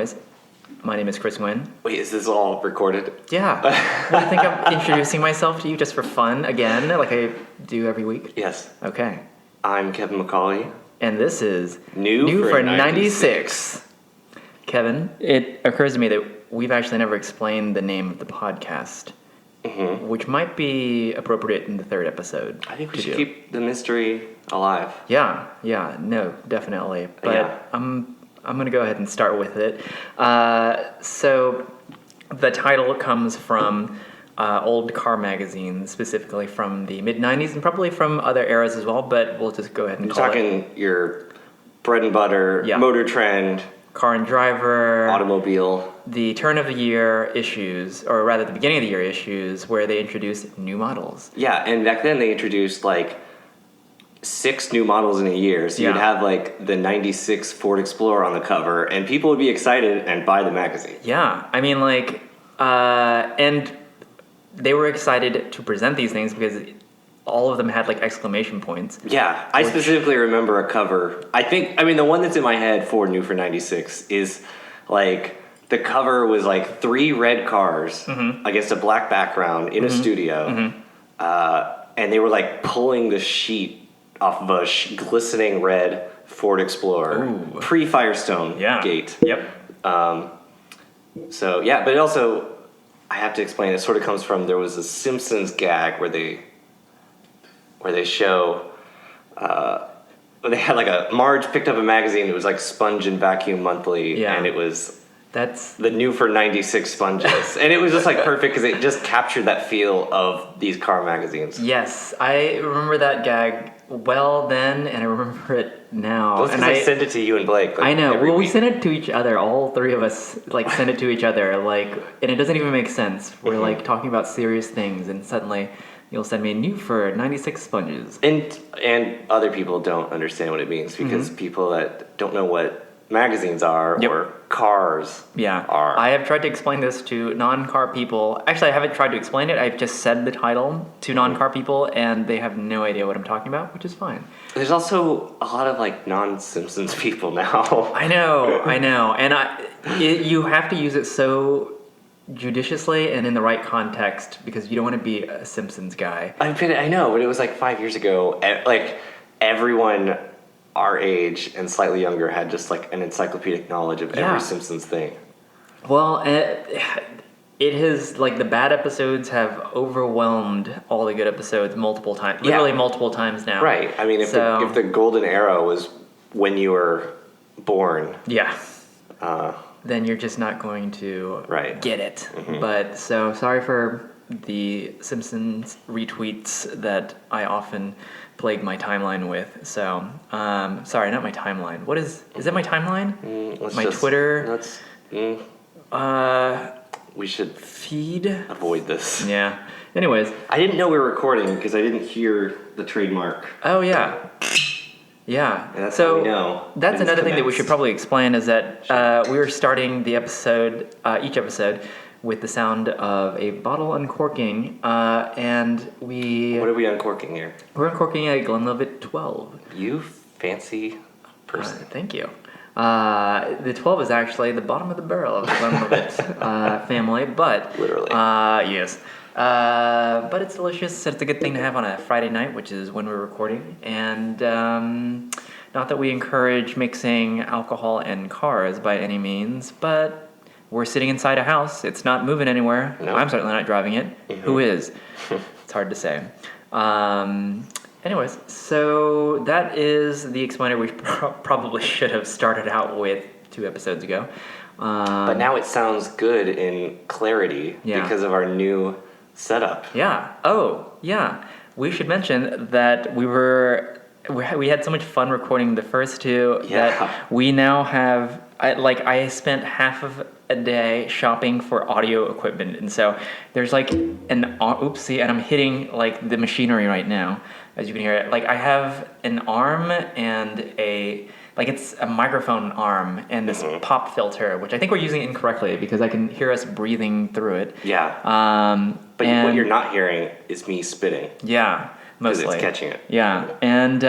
anyways, my name is Chris Nguyen. Wait, is this all recorded? Yeah. I think I'm introducing myself to you just for fun again, like I do every week. Yes. Okay. I'm Kevin McCauley. And this is New for 96. Kevin, it occurs to me that we've actually never explained the name of the podcast, which might be appropriate in the third episode. I think we should keep the mystery alive. Yeah, no, definitely. But Yeah. I'm going to go ahead and start with it. So the title comes from old car magazines, specifically from the mid-'90s and probably from other eras as well, but we'll just go ahead and call it. You're talking your bread and butter, Motor Trend, Car and Driver, Automobile. The turn of the year issues, or rather the beginning of the year issues, where they introduced new models. Yeah, and back then they introduced like 6 new models in a year. So you'd have like the 96 Ford Explorer on the cover, and people would be excited and buy the magazine. Yeah, I mean and they were excited to present these things because all of them had like exclamation points. Yeah, I specifically remember a cover. The one that's in my head for New for 96 is like the cover was like 3 red cars against a black background in a studio. And they were like pulling the sheet off of a glistening red Ford Explorer. Pre-Firestone gate. Yep. So, yeah, but it also, I have to explain, it sort of comes from, there was a Simpsons gag where they show, they had like Marge picked up a magazine, it was like Sponge and Vacuum Monthly, and it was the New for 96 sponges. And it was just like perfect because it just captured that feel of these car magazines. Yes, I remember that gag well then, and I remember it now. Well, and I send it to you and Blake. I know. Well, we send it to each other. All 3 of us send it to each other. And it doesn't even make sense. We're like talking about serious things, and suddenly you'll send me New for 96 sponges. And other people don't understand what it means because people that don't know what magazines are or cars are. I have tried to explain this to non-car people. Actually, I haven't tried to explain it. I've just said the title to non-car people, and they have no idea what I'm talking about, which is fine. There's also a lot of like non-Simpsons people now. I know. And you have to use it so judiciously and in the right context because you don't want to be a Simpsons guy. I know, but it was like 5 years ago. Like everyone our age and slightly younger had just like an encyclopedic knowledge of every Simpsons thing. Well, it has, like, the bad episodes have overwhelmed all the good episodes multiple times. Literally multiple times now. Right. I mean, if the golden era was when you were born. Yeah. Then you're just not going to get it. But so sorry for the Simpsons retweets that I often plague my timeline with. So, sorry, not my timeline. What is it my timeline? Twitter? We should feed? Avoid this. Yeah. Anyways. I didn't know we were recording because I didn't hear the trademark. Oh, yeah. Yeah. And that's how we know. That's another thing that we should probably explain is that we were starting the episode, each episode, with the sound of a bottle uncorking, and we... What are we uncorking here? We're uncorking a Glenlivet 12. You fancy person. Thank you. The 12 is actually the bottom of the barrel of the Glenlivet family, but... Literally. Yes. But it's delicious. It's a good thing to have on a Friday night, which is when we're recording, and... not that we encourage mixing alcohol and cars by any means, but... We're sitting inside a house. It's not moving anywhere. No. I'm certainly not driving it. Who is? It's hard to say. Anyways, so that is the explainer we probably should have started out with 2 episodes ago. But now it sounds good in clarity because of our new setup. Yeah. Oh, yeah. We should mention that we had so much fun recording the first 2 that we now have... I spent half of a day shopping for audio equipment, and so there's like and I'm hitting like the machinery right now, as you can hear it. Like I have an arm and it's a microphone arm and this pop filter, which I think we're using incorrectly because I can hear us breathing through it. Yeah. But what you're not hearing is me spitting. Yeah, mostly. Because it's catching it. Yeah, and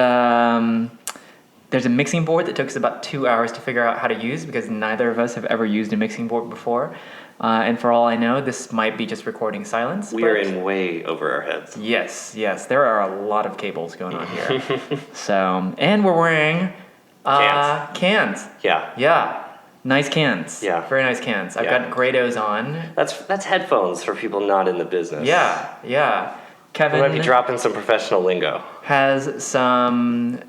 There's a mixing board that took us about 2 hours to figure out how to use because neither of us have ever used a mixing board before. And for all I know, this might be just recording silence. We are in way over our heads. Yes, there are a lot of cables going on here. So, and we're wearing cans. Yeah. Nice cans. Yeah. Very nice cans. I've got Grados on. That's headphones for people not in the business. Yeah. Kevin We might be dropping some professional lingo. has some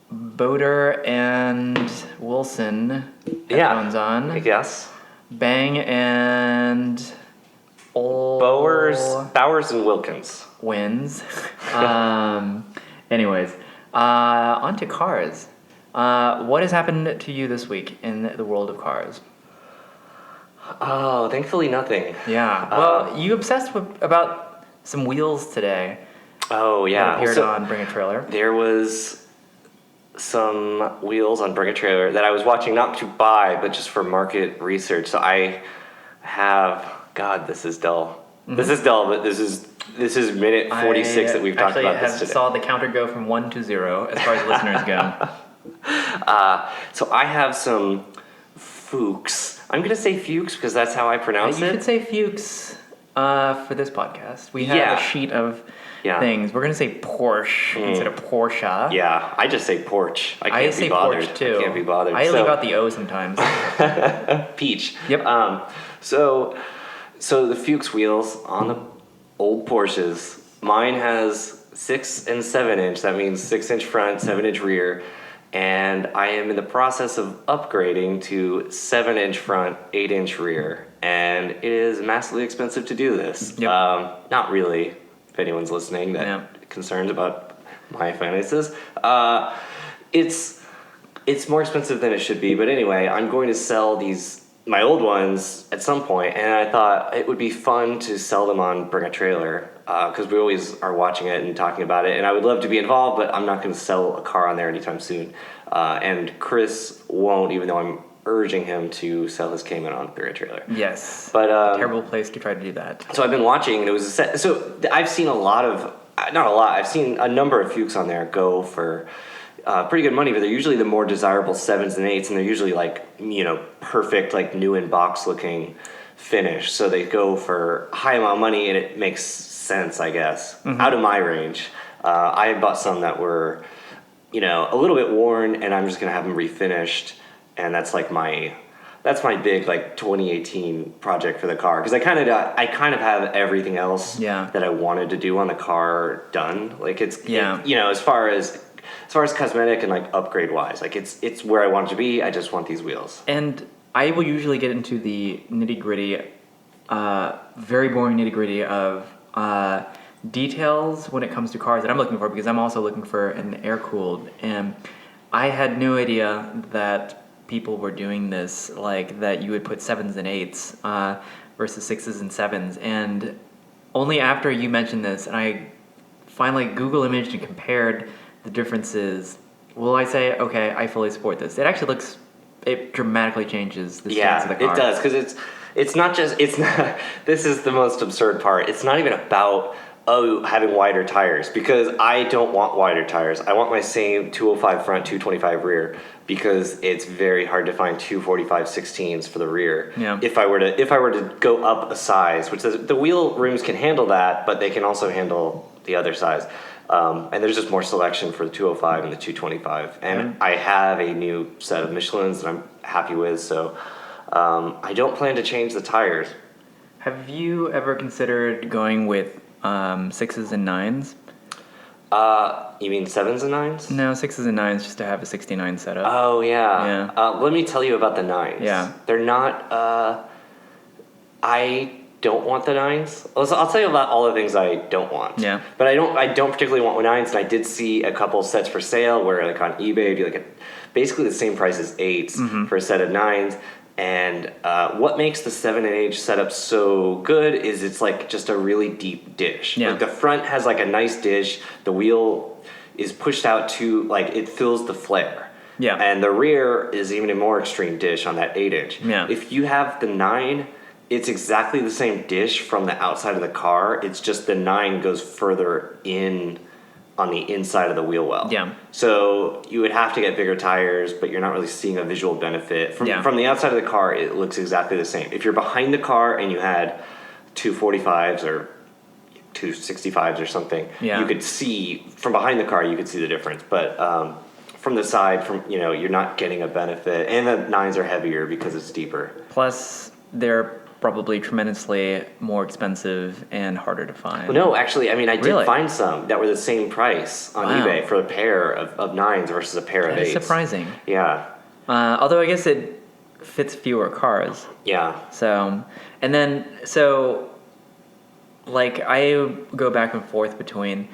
Boder and Wilson headphones on. I guess. Bang and Bowers and Wilkins. wins. Anyways, on to cars. What has happened to you this week in the world of cars? Oh, thankfully nothing. Yeah. Well, you obsessed about some wheels today. Oh, yeah. That appeared on Bring a Trailer. There was some wheels on Bring a Trailer that I was watching not to buy, but just for market research. So I have, God, this is dull. Mm-hmm. This is dull, but this is minute 46 that we've talked about this today. I saw the counter go from 1 to 0 as far as listeners go. So I have some Fuchs. I'm going to say Fuchs because that's how I pronounce it. You could say Fuchs for this podcast. We have a sheet of things. We're going to say Porsche instead of Porsche. Yeah, I just say Porch. I can't be bothered. Porsche too. I can't be bothered. I leave out the O sometimes. Peach. Yep. So the Fuchs wheels on the old Porsches, mine has 6 and 7 inch. That means 6 inch front, 7 inch rear. And I am in the process of upgrading to 7 inch front, 8 inch rear. And it is massively expensive to do this. Yep. Not really, if anyone's listening that concerned about my finances. It's more expensive than it should be. But anyway, I'm going to sell my old ones at some point, and I thought it would be fun to sell them on Bring a Trailer because we always are watching it and talking about it, and I would love to be involved, but I'm not going to sell a car on there anytime soon. And Chris won't, even though I'm urging him to sell his Cayman on Bring a Trailer. Yes, but terrible place to try to do that. So I've been watching, and it was so I've seen I've seen a number of Fuchs on there go for pretty good money, but they're usually the more desirable 7s and 8s, and they're usually perfect, new in box looking finish. So they go for high amount of money, and it makes sense, I guess, out of my range. I bought some that were, a little bit worn, and I'm just gonna have them refinished, and that's my big 2018 project for the car, because I kind of have everything else that I wanted to do on the car done. As far as cosmetic and upgrade wise, it's where I want it to be. I just want these wheels. And I will usually get into the nitty gritty, very boring nitty gritty of details when it comes to cars that I'm looking for, because I'm also looking for an air cooled. And I had no idea that people were doing this, that you would put 7s and 8s versus 6s and 7s. And only after you mentioned this, and I finally Google imaged and compared the differences, will I say, okay, I fully support this. It dramatically changes the stance of the car. It does, because it's not, this is the most absurd part. It's not even about, having wider tires, because I don't want wider tires. I want my same 205 front, 225 rear, because it's very hard to find 245 16s for the rear. Yeah. If I were to go up a size, which the wheel rims can handle that, but they can also handle the other size. And there's just more selection for the 205 and the 225. And I have a new set of Michelins that I'm happy with, so I don't plan to change the tires. Have you ever considered going with 6s and 9s? You mean 7s and 9s? No, 6s and 9s just to have a 69 setup. Oh, yeah. Let me tell you about the 9s. Yeah. They're not... I don't want the 9s. I'll tell you about all the things I don't want. Yeah. But I don't particularly want 9s, and I did see a couple sets for sale where on eBay it'd be basically the same price as 8s for a set of 9s. And what makes the 7 and 8 setup so good is it's just a really deep dish. Yeah. The front has a nice dish. The wheel is pushed out to it fills the flare. Yeah. And the rear is even a more extreme dish on that 8 inch. Yeah. If you have the 9, it's exactly the same dish from the outside of the car. It's just the 9 goes further in on the inside of the wheel well. Yeah. So you would have to get bigger tires, but you're not really seeing a visual benefit. From the outside of the car, it looks exactly the same. If you're behind the car and you had 245s or 265s or something, you could see, from behind the car, you could see the difference. But from the side, you're not getting a benefit. And the 9s are heavier because it's deeper. Plus, they're probably tremendously more expensive and harder to find. Well, no, actually, I mean, I did find some that were the same price on eBay for a pair of 9s versus a pair of 8s. That is surprising. Yeah. Although I guess it fits fewer cars. Yeah. So, like, I go back and forth between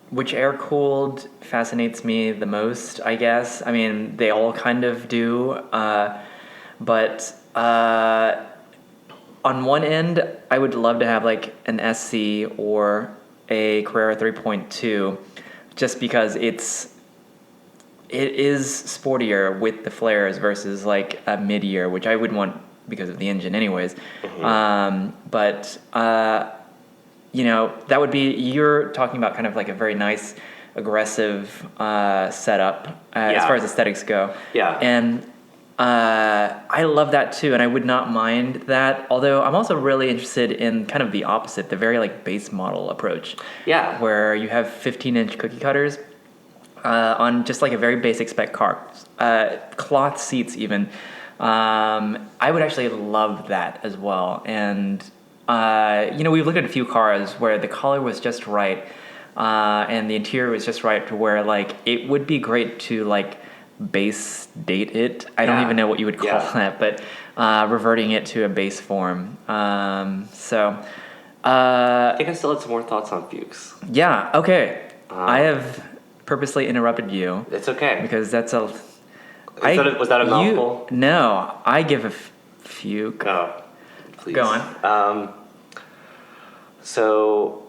which air-cooled fascinates me the most, I guess. I mean, they all kind of do. But on one end, I would love to have like an SC or a Carrera 3.2, just because it is sportier with the flares versus like a mid-year, which I would want because of the engine anyways. But that would be, you're talking about kind of like a very nice, aggressive setup as far as aesthetics go. Yeah. And I love that too, and I would not mind that. Although I'm also really interested in kind of the opposite, the very like base model approach. Yeah. Where you have 15-inch cookie cutters on just like a very basic spec car, cloth seats even. I would actually love that as well. And we've looked at a few cars where the color was just right, and the interior was just right to where like it would be great to like base date it. I don't even know what you would call that, but reverting it to a base form. I think I still had some more thoughts on Fuchs. Yeah, okay. I have purposely interrupted you. It's okay. Because that's a... Was that a mouthful? No, I give a Fuchs. Oh, please. Go on. So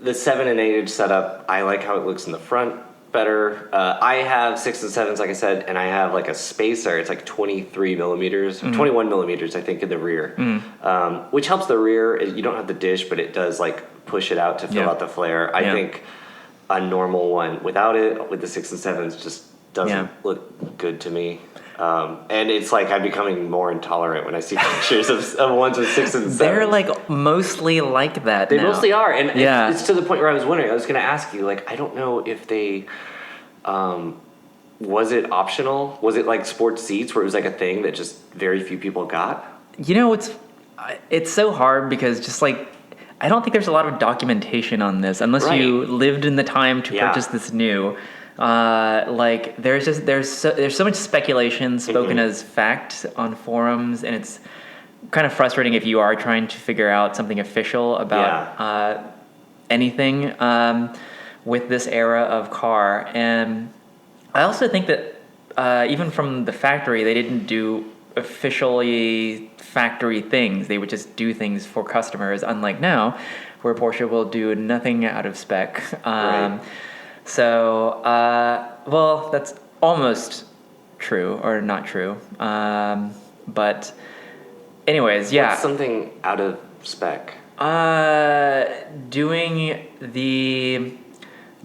the 7 and 8 inch setup, I like how it looks in the front better. I have 6 and 7s, like I said, and I have like a spacer. It's like 23 millimeters, 21 millimeters, I think, in the rear, which helps the rear. You don't have the dish, but it does like push it out to fill out the flare. I think a normal one without it, with the 6 and 7s, just doesn't look good to me. And it's like I'm becoming more intolerant when I see pictures of ones with 6 and 7s. They're like mostly like that. They now. mostly are, and it's to the point where I was wondering. I was going to ask you, like, I don't know if they, was it optional? Was it like sports seats where it was like a thing that just very few people got? It's so hard because just like I don't think there's a lot of documentation on this unless you lived in the time to purchase this new. Like there's so much speculation spoken as fact on forums, and it's kind of frustrating if you are trying to figure out something official about anything with this era of car. And I also think that even from the factory, they didn't do officially factory things. They would just do things for customers, unlike now where Porsche will do nothing out of spec. So, well, that's almost true or not true. But anyways, What's something out of spec? You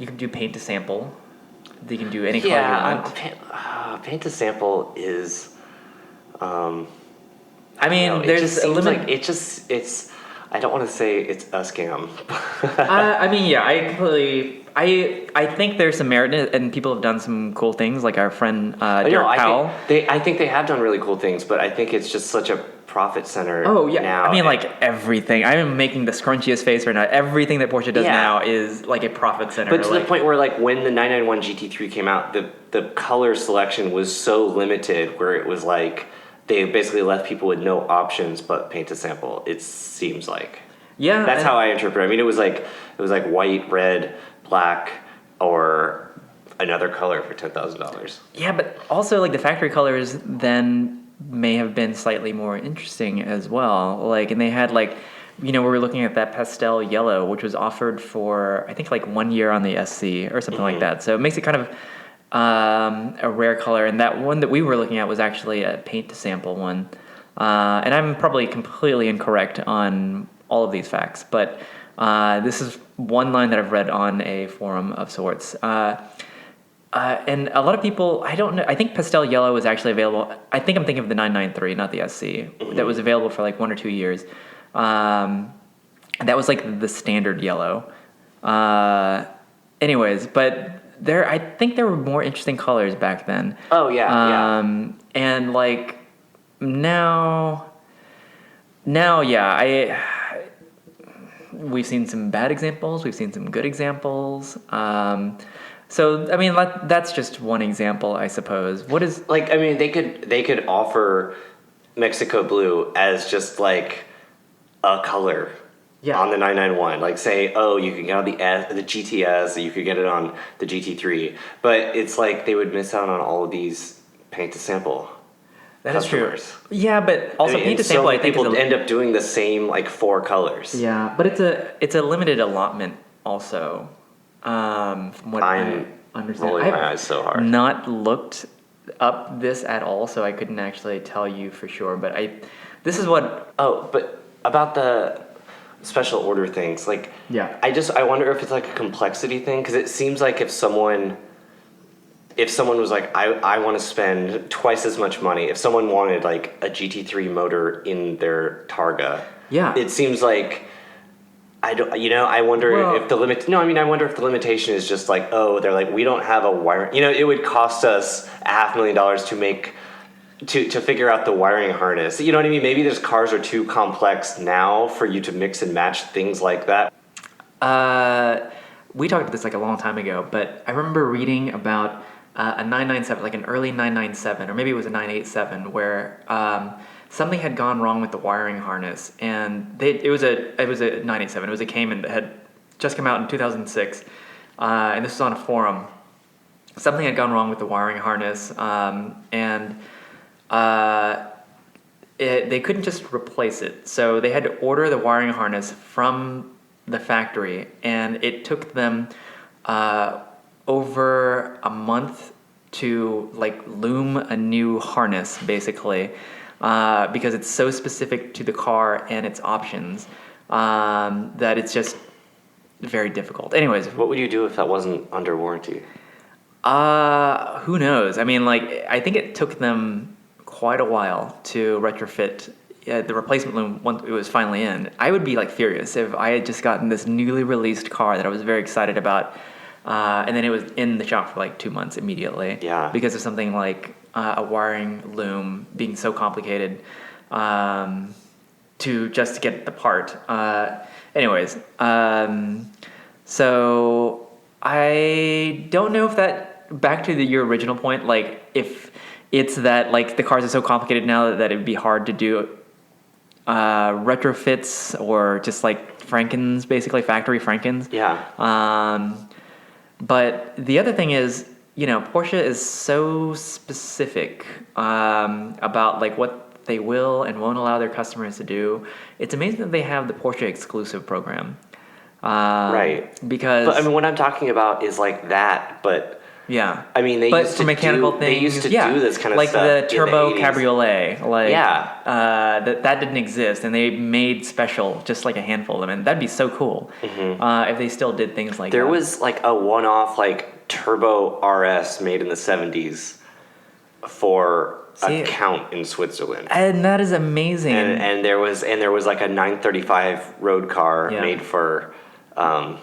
can do paint to sample. You can do any color you want. Paint to sample is, there's a limit. Like it's. I don't want to say it's a scam. I think there's some merit in it, and people have done some cool things, like our friend Derek Powell. I think they have done really cool things, but I think it's just such a profit center. Oh yeah, now. I mean, like everything. I am making the scrunchiest face right now. Everything that Porsche does now is like a profit center. But to the point where, like, when the 991 GT3 came out, the color selection was so limited, where it was like they basically left people with no options but paint to sample. It seems like. Yeah, that's how I interpret it. I mean, it was like white, red, black, or another color for $10,000. Yeah, but also like the factory colors then may have been slightly more interesting as well. Like, and they had like, we were looking at that pastel yellow, which was offered for I think like 1 year on the SC or something like that. So it makes it kind of a rare color. And that one that we were looking at was actually a paint to sample one. And I'm probably completely incorrect on all of these facts, but This is one line that I've read on a forum of sorts. And a lot of people, I don't know, I think pastel yellow was actually available. I think I'm thinking of the 993, not the SC, that was available for like 1 or 2 years. That was like the standard yellow. Anyways, but I think there were more interesting colors back then. Oh, yeah. And like now, yeah, we've seen some bad examples. We've seen some good examples. So I mean, that's just one example, I suppose. What is like? I mean, they could offer Mexico blue as just like a color. Yeah. On the 991, like say, oh, you can get on the GTS, you could get it on the GT3, but it's like they would miss out on all of these paint to sample. That customers. Is true. Yeah, but also paint to sample. So I think people end up doing the same like 4 colors. Yeah, but it's a limited allotment also. From what I understand, rolling my eyes so hard. Not looked up this at all, so I couldn't actually tell you for sure. But this is what. Oh, but about the special order things, like, yeah, I wonder if it's like a complexity thing, because it seems like if someone was like, I want to spend twice as much money, if someone wanted like a GT3 motor in their Targa, yeah, it seems like I wonder if the limitation is just like, oh, they're like, we don't have a wire, it would cost us $500,000 to make to figure out the wiring harness. You know what I mean? Maybe there's cars are too complex now for you to mix and match things like that. We talked about this like a long time ago, but I remember reading about a 997, like an early 997, or maybe it was a 987, where something had gone wrong with the wiring harness, and it was a 987. It was a Cayman that had just come out in 2006, and this was on a forum. Something had gone wrong with the wiring harness, and they couldn't just replace it. So they had to order the wiring harness from the factory, and it took them over a month to like loom a new harness, basically, because it's so specific to the car and its options that it's just very difficult. Anyways, what would you do if that wasn't under warranty? Who knows? I mean, like, I think it took them quite a while to retrofit the replacement loom once it was finally in. I would be like furious if I had just gotten this newly released car that I was very excited about, and then it was in the shop for like 2 months immediately. Yeah. Because of something like a wiring loom being so complicated to just get the part. Anyways, so I don't know if that, back to your original point, like if it's that like the cars are so complicated now that it'd be hard to do retrofits or just like Frankens, basically factory Frankens. Yeah. But the other thing is, Porsche is so specific about like what they will and won't allow their customers to do. It's amazing that they have the Porsche exclusive program. Right. Because but I mean, what I'm talking about is like that, but yeah. I mean, they used to do this kind of like stuff, the turbo in the 80s. Cabriolet, like yeah, that didn't exist, and they made special just like a handful of them, and that'd be so cool if they still did things like that. There was like a one-off like turbo RS made in the 70s for a count in Switzerland, and that is amazing. And there was like a 935 road car made for the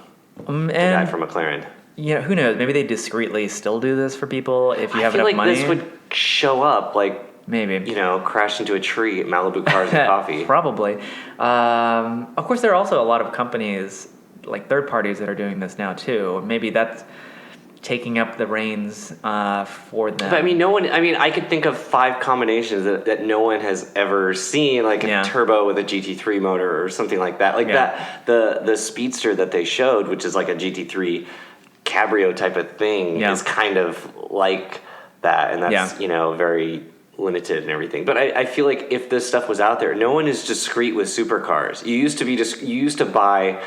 guy from McLaren. Yeah, who knows? Maybe they discreetly still do this for people if you have enough money. I feel like this would show up, like, maybe, crash into a tree at Malibu Cars and Coffee. Probably. Of course, there are also a lot of companies, like third parties, that are doing this now too. Maybe that's taking up the reins for them. But I mean, I could think of 5 combinations that no one has ever seen, like a turbo with a GT3 motor or something like that. Like that, the Speedster that they showed, which is like a GT3 Cabrio type of thing, is kind of like that, and that's very limited and everything. But I feel like if this stuff was out there, no one is discreet with supercars. You used to buy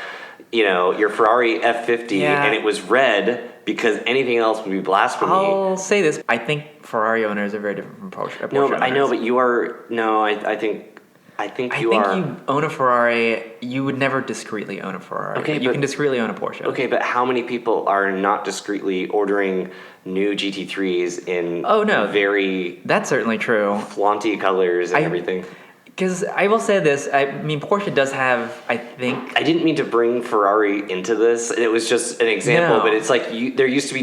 your Ferrari F50 and it was red because anything else would be blasphemy. I'll say this: I think Ferrari owners are very different from Porsche. No, but I know, but you are. No, I think I think you own a Ferrari. You would never discreetly own a Ferrari. Okay, but you can discreetly own a Porsche. Okay, but how many people are not discreetly ordering new GT3s in very that's certainly true. flaunty colors and everything? Because I will say this, I mean, Porsche does have, I think... I didn't mean to bring Ferrari into this. It was just an example, but it's like there used to be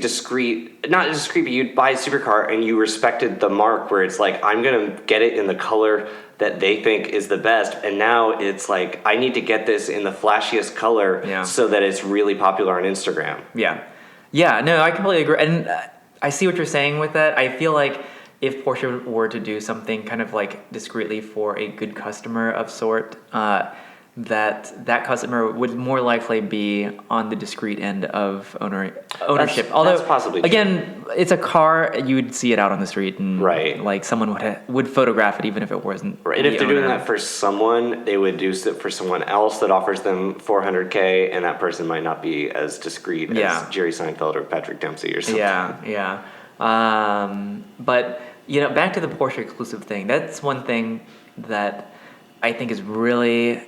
not discreet, but you'd buy a supercar and you respected the mark where it's like, I'm going to get it in the color that they think is the best. And now it's like, I need to get this in the flashiest color so that it's really popular on Instagram. Yeah. Yeah, no, I completely agree. And I see what you're saying with that. I feel like if Porsche were to do something kind of like discreetly for a good customer of sort, that customer would more likely be on the discreet end of ownership. Although, that's possibly true. Again, it's a car, you would see it out on the street, and like someone would photograph it even if it wasn't. Right. And if they're doing that for someone, they would do it for someone else that offers them $400K, and that person might not be as discreet as Jerry Seinfeld or Patrick Dempsey or something. Yeah. But back to the Porsche exclusive thing. That's one thing that I think is really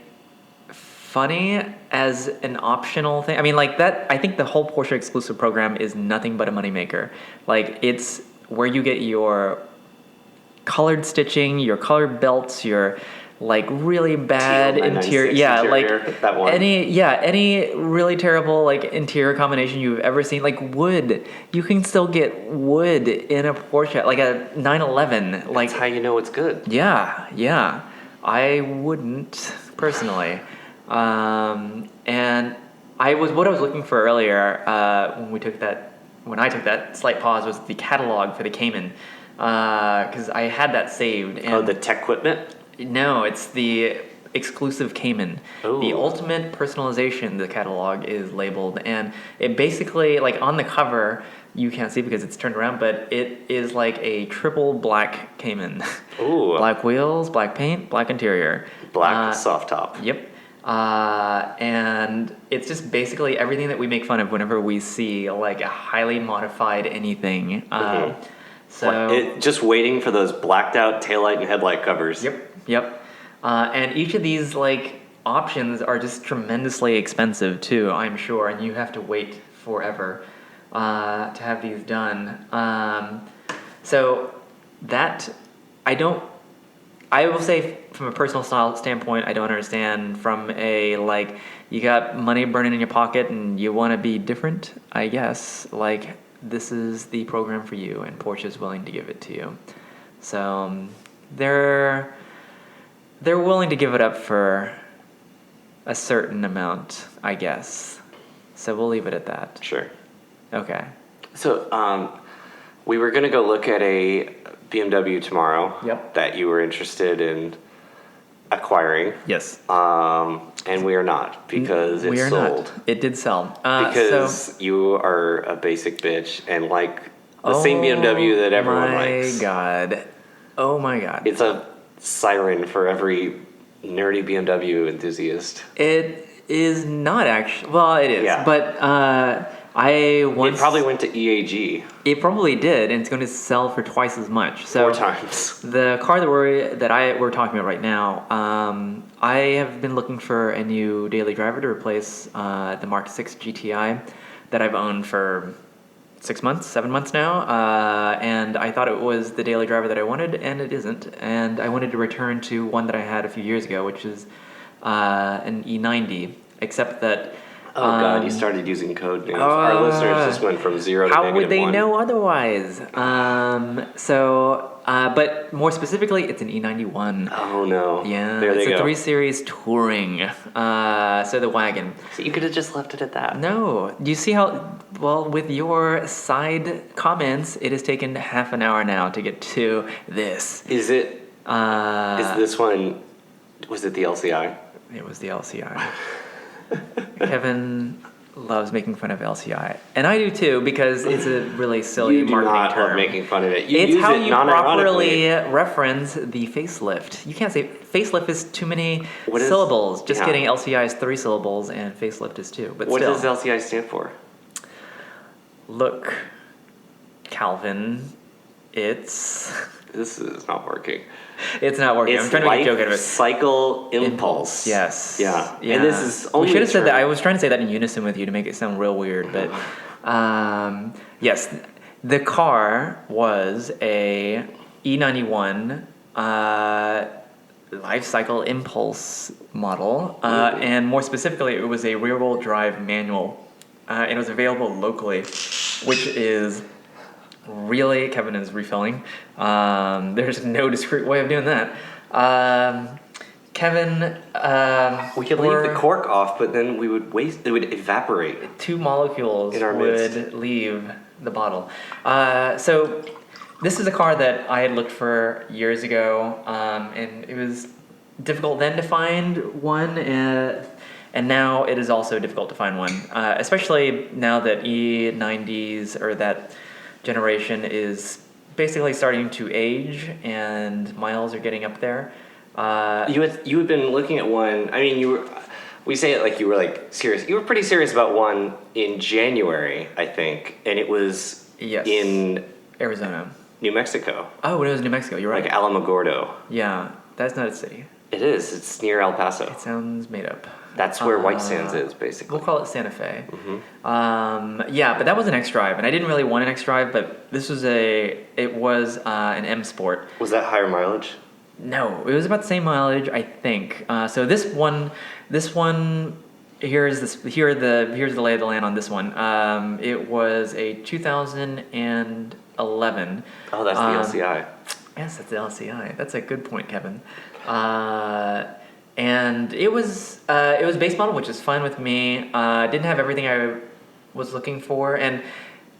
funny as an optional thing. I mean, like that. I think the whole Porsche exclusive program is nothing but a moneymaker. Like it's where you get your colored stitching, your colored belts, your like really bad interior. Yeah, like that one. Any really terrible like interior combination you've ever seen. Like wood, you can still get wood in a Porsche, like a 911. Like that's how you know it's good. Yeah. I wouldn't personally. And what I was looking for earlier when I took that slight pause was the catalog for the Cayman, because I had that saved. And the tech equipment. No, it's the exclusive Cayman. Ooh. The ultimate personalization, the catalog is labeled. And it basically, like on the cover, you can't see because it's turned around, but it is like a triple black Cayman. Ooh. Black wheels, black paint, black interior. Black soft top. Yep. And it's just basically everything that we make fun of whenever we see like a highly modified anything. So just waiting for those blacked out taillight and headlight covers. Yep. And each of these like options are just tremendously expensive too, I'm sure, and you have to wait forever to have these done. So that I will say from a personal style standpoint, I don't understand. From a like, you got money burning in your pocket and you want to be different, I guess. Like, this is the program for you, and Porsche is willing to give it to you. So they're willing to give it up for a certain amount, I guess. So we'll leave it at that. Sure. Okay. So we were going to go look at a BMW tomorrow. Yep. That you were interested in acquiring. Yes. And we are not, because it's sold. Not. It did sell. Because you are a basic bitch and like the same BMW that everyone likes. Oh my God. It's a siren for every nerdy BMW enthusiast. It is not actually. Well, it is. Yeah. But it probably went to EAG. It probably did, and it's going to sell for twice as much. So 4 times. The car that we're talking about right now, I have been looking for a new daily driver to replace the Mark 6 GTI that I've owned for 7 months now, and I thought it was the daily driver that I wanted, and it isn't. And I wanted to return to one that I had a few years ago, which is an E90, except that... Oh God! You started using code names. Our listeners just went from 0 to -1. How would they know otherwise? But more specifically, it's an E91. Oh no! Yeah, there they go. It's a 3 Series Touring. So the wagon. So you could have just left it at that. No. Do you see how? Well, with your side comments, it has taken half an hour now to get to this. Is it? Is this one? Was it the LCI? It was the LCI. Kevin loves making fun of LCI, and I do too, because it's a really silly marketing term. You do not love making fun of it. It's how you properly reference the facelift. You can't say facelift is too many syllables. Just kidding. LCI is 3 syllables, and facelift is 2. But what still, does LCI stand for? Look, Calvin, It's This is not working. it's not working. It's I'm trying to make a joke out of it. Cycle Impulse. Yes. Yeah. And this is only we should have said that. term- I was trying to say that in unison with you to make it sound real weird, but yes, the car was a E91 life cycle impulse model, and more specifically, it was a rear-wheel drive manual, and it was available locally, which is really, Kevin is refilling. There's no discreet way of doing that. Kevin, we could leave the cork off, but then we would waste. It would evaporate. 2 molecules In our would midst. leave the bottle. So this is a car that I had looked for years ago, and it was difficult then to find one, and now it is also difficult to find one, especially now that E90s or that generation is basically starting to age and miles are getting up there. You had been looking at one. I mean, you were. We say it like you were like serious. You were pretty serious about one in January, I think, and it was Yes. in Arizona. New Mexico, Oh, it was New Mexico. You're right. like Alamogordo. Yeah, that's not a city. It is. It's near El Paso. It sounds made up. That's where White Sands is, basically. We'll call it Santa Fe. Yeah, but that was an X-Drive, and I didn't really want an X-Drive, but this was an M Sport. Was that higher mileage? No, it was about the same mileage, I think. So this one, here's the lay of the land on this one. It was a 2011. Oh, that's the LCI. Yes, that's the LCI. That's a good point, Kevin. And it was base model, which is fine with me. Didn't have everything I was looking for, and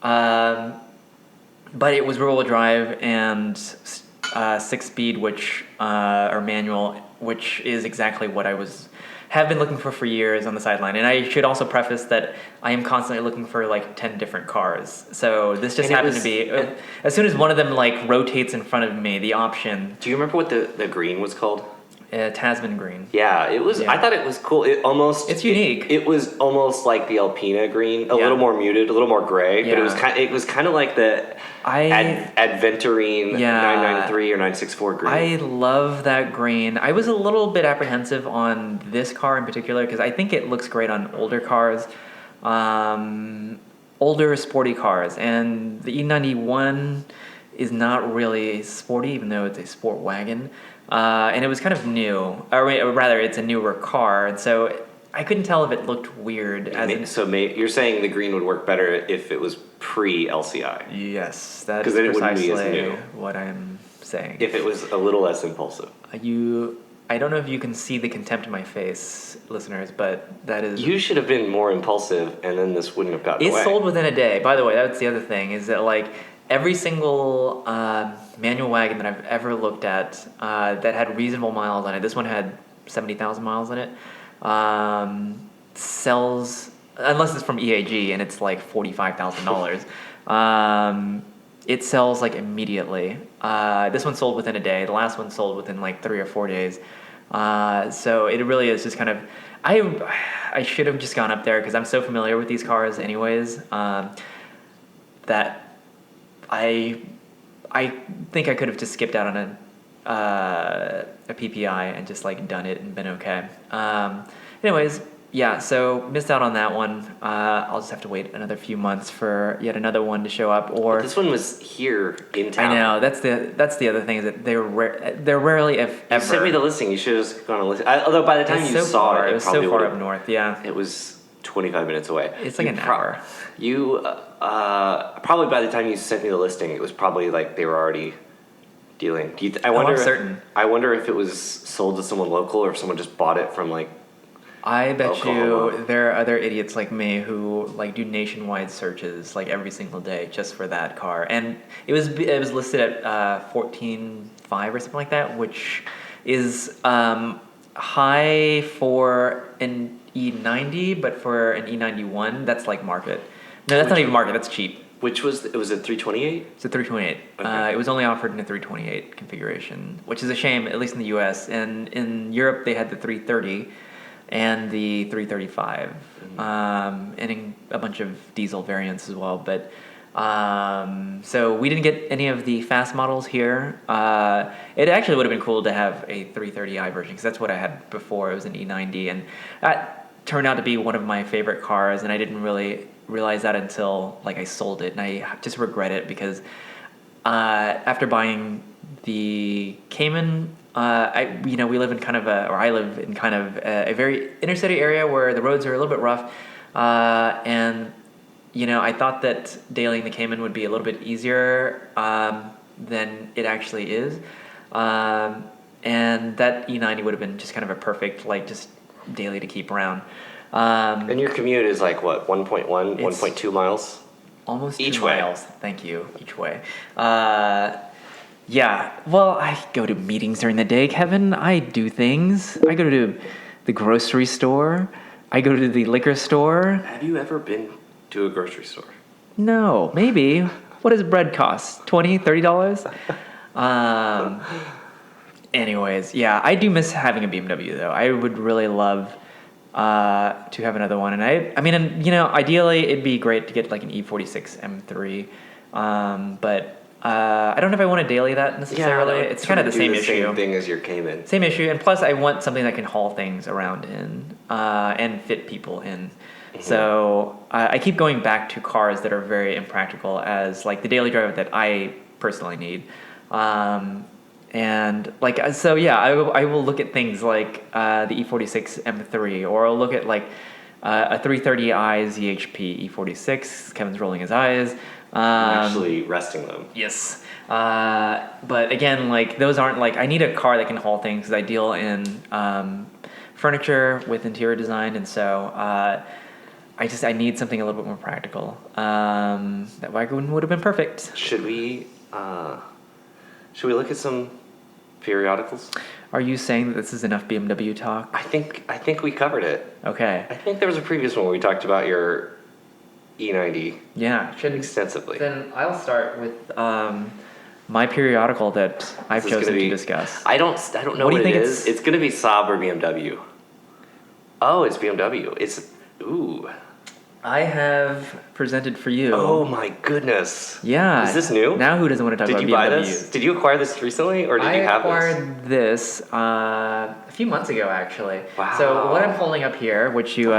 but it was rear-wheel drive and 6-speed, which or manual, which is exactly what I have been looking for years on the sideline. And I should also preface that I am constantly looking for like 10 different cars. So this just happened to be as soon as one of them like rotates in front of me, the option. Do you remember what the green was called? Tasman green. Yeah, it was. Yeah. I thought it was cool. It's unique. It was almost like the Alpina green, a little more muted, a little more gray. But it was kind of like the Adventurine 993 or 964 green. I love that green. I was a little bit apprehensive on this car in particular because I think it looks great on older cars, older sporty cars, and the E91 is not really sporty, even though it's a sport wagon. And it was kind of new, or rather, it's a newer car, and so I couldn't tell if it looked weird. You're saying the green would work better if it was pre-LCI? Yes, that is then it wouldn't be as precisely new. what I'm saying. If it was a little less impulsive. I don't know if you can see the contempt in my face, listeners, but that is... You should have been more impulsive, and then this wouldn't have gotten away. It sold within a day. By the way, that's the other thing, is that like every single manual wagon that I've ever looked at that had reasonable miles on it, this one had 70,000 miles on it, sells, unless it's from EAG and it's like $45,000, it sells like immediately. This one sold within a day. The last one sold within like 3 or 4 days. So it really is just kind of, I should have just gone up there because I'm so familiar with these cars anyways, that I think I could have just skipped out on a PPI and just like done it and been okay. Anyways, yeah, so missed out on that one. I'll just have to wait another few months for yet another one to show up. Or but this one was here in town. I know that's the other thing is that they're rarely, if ever. You sent me the listing. You should have just gone and listened. Although by the time you saw it, was so far up north. Yeah, it was 25 minutes away. It's like an hour. You probably by the time you sent me the listing, it was probably like they were already dealing. I'm certain. I wonder if it was sold to someone local or if someone just bought it from like. I bet Oklahoma. you there are other idiots like me who like do nationwide searches like every single day just for that car, and it was listed at 14.5 or something like that, which is high for an E90, but for an E91 that's like market. No, that's not even market. That's cheap. Which was it? Was a 328? It's a 328. Okay. It was only offered in a 328 configuration, which is a shame, at least in the U.S. And in Europe, they had the 330 and the 335, and in a bunch of diesel variants as well. But So we didn't get any of the fast models here. It actually would have been cool to have a 330i version because that's what I had before. It was an E90, and that turned out to be one of my favorite cars, and I didn't really realize that until like I sold it, and I just regret it because after buying the Cayman, we live in I live in kind of a very inner city area where the roads are a little bit rough, and I thought that dailying the Cayman would be a little bit easier than it actually is, and that E90 would have been just kind of a perfect just daily to keep around. And your commute is like what, 1.1, 1.2 miles? Almost each 2 way. miles. Thank you. Each way. Yeah. Well, I go to meetings during the day, Kevin. I do things. I go to the grocery store. I go to the liquor store. Have you ever been to a grocery store? No, maybe. What does bread cost? $20, $30? Anyways, yeah, I do miss having a BMW though. I would really love to have another one, and ideally it'd be great to get like an E46 M3, but I don't know if I want to daily that necessarily. Yeah, it's kind of the same issue. Same thing as your Cayman. Same issue, and plus I want something that can haul things around in and fit people in. Mm-hmm. So I keep going back to cars that are very impractical as like the daily driver that I personally need. I will look at things like the E46 M3, or I'll look at like a 330i ZHP E46. Kevin's rolling his eyes. I'm actually resting them. Yes. But again, like those aren't like, I need a car that can haul things because I deal in furniture with interior design, and so I need something a little bit more practical. That wagon would have been perfect. Should we look at some periodicals? Are you saying that this is enough BMW talk? I think we covered it. Okay. I think there was a previous one where we talked about your E90. Yeah, extensively. Then I'll start with my periodical that I've chosen to discuss. I don't know what it is. It's going to be Saab or BMW. Oh, it's BMW. Ooh. I have presented for you. Oh my goodness. Yeah. Is this new? Now who doesn't want to talk about BMWs? Did you buy this? Did you acquire this recently, or did you have this? I acquired this a few months ago, actually. Wow. So what I'm holding up here, which you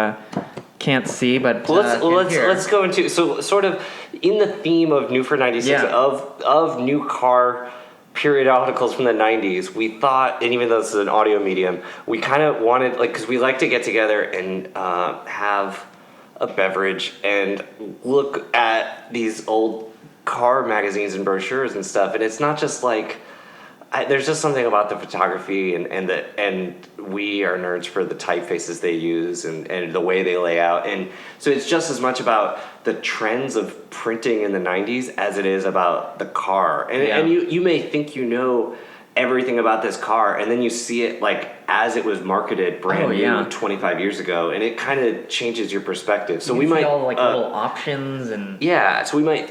can't see, but let's go into sort of in the theme of New for 96 of new car periodicals from the 90s. We thought, and even though this is an audio medium, we kind of wanted because we like to get together and have a beverage and look at these old car magazines and brochures and stuff, and it's not just like there's just something about the photography and we are nerds for the typefaces they use and the way they lay out, and so it's just as much about the trends of printing in the 90s as it is about the car, and you may think you know everything about this car, and then you see it like as it was marketed brand new 25 years ago, and it kind of changes your perspective. So we might all little options and so we might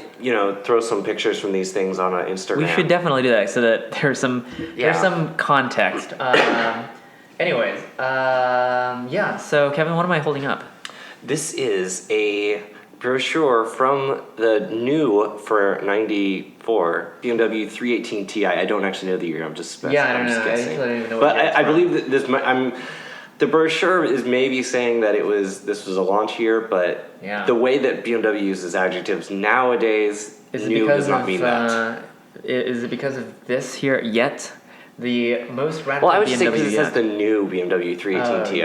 throw some pictures from these things on Instagram. We should definitely do that so that there's some context. So Kevin, what am I holding up? This is a brochure from the new for 94 BMW 318 Ti. I don't actually know the year. I'm just guessing. I don't even know. But I believe that the brochure is maybe saying that this was a launch year, but the way that BMW uses adjectives nowadays, new does not mean that. Is it because of this here? Yet the most radical. Well, I would just BMW say because it says the new BMW 318 Ti.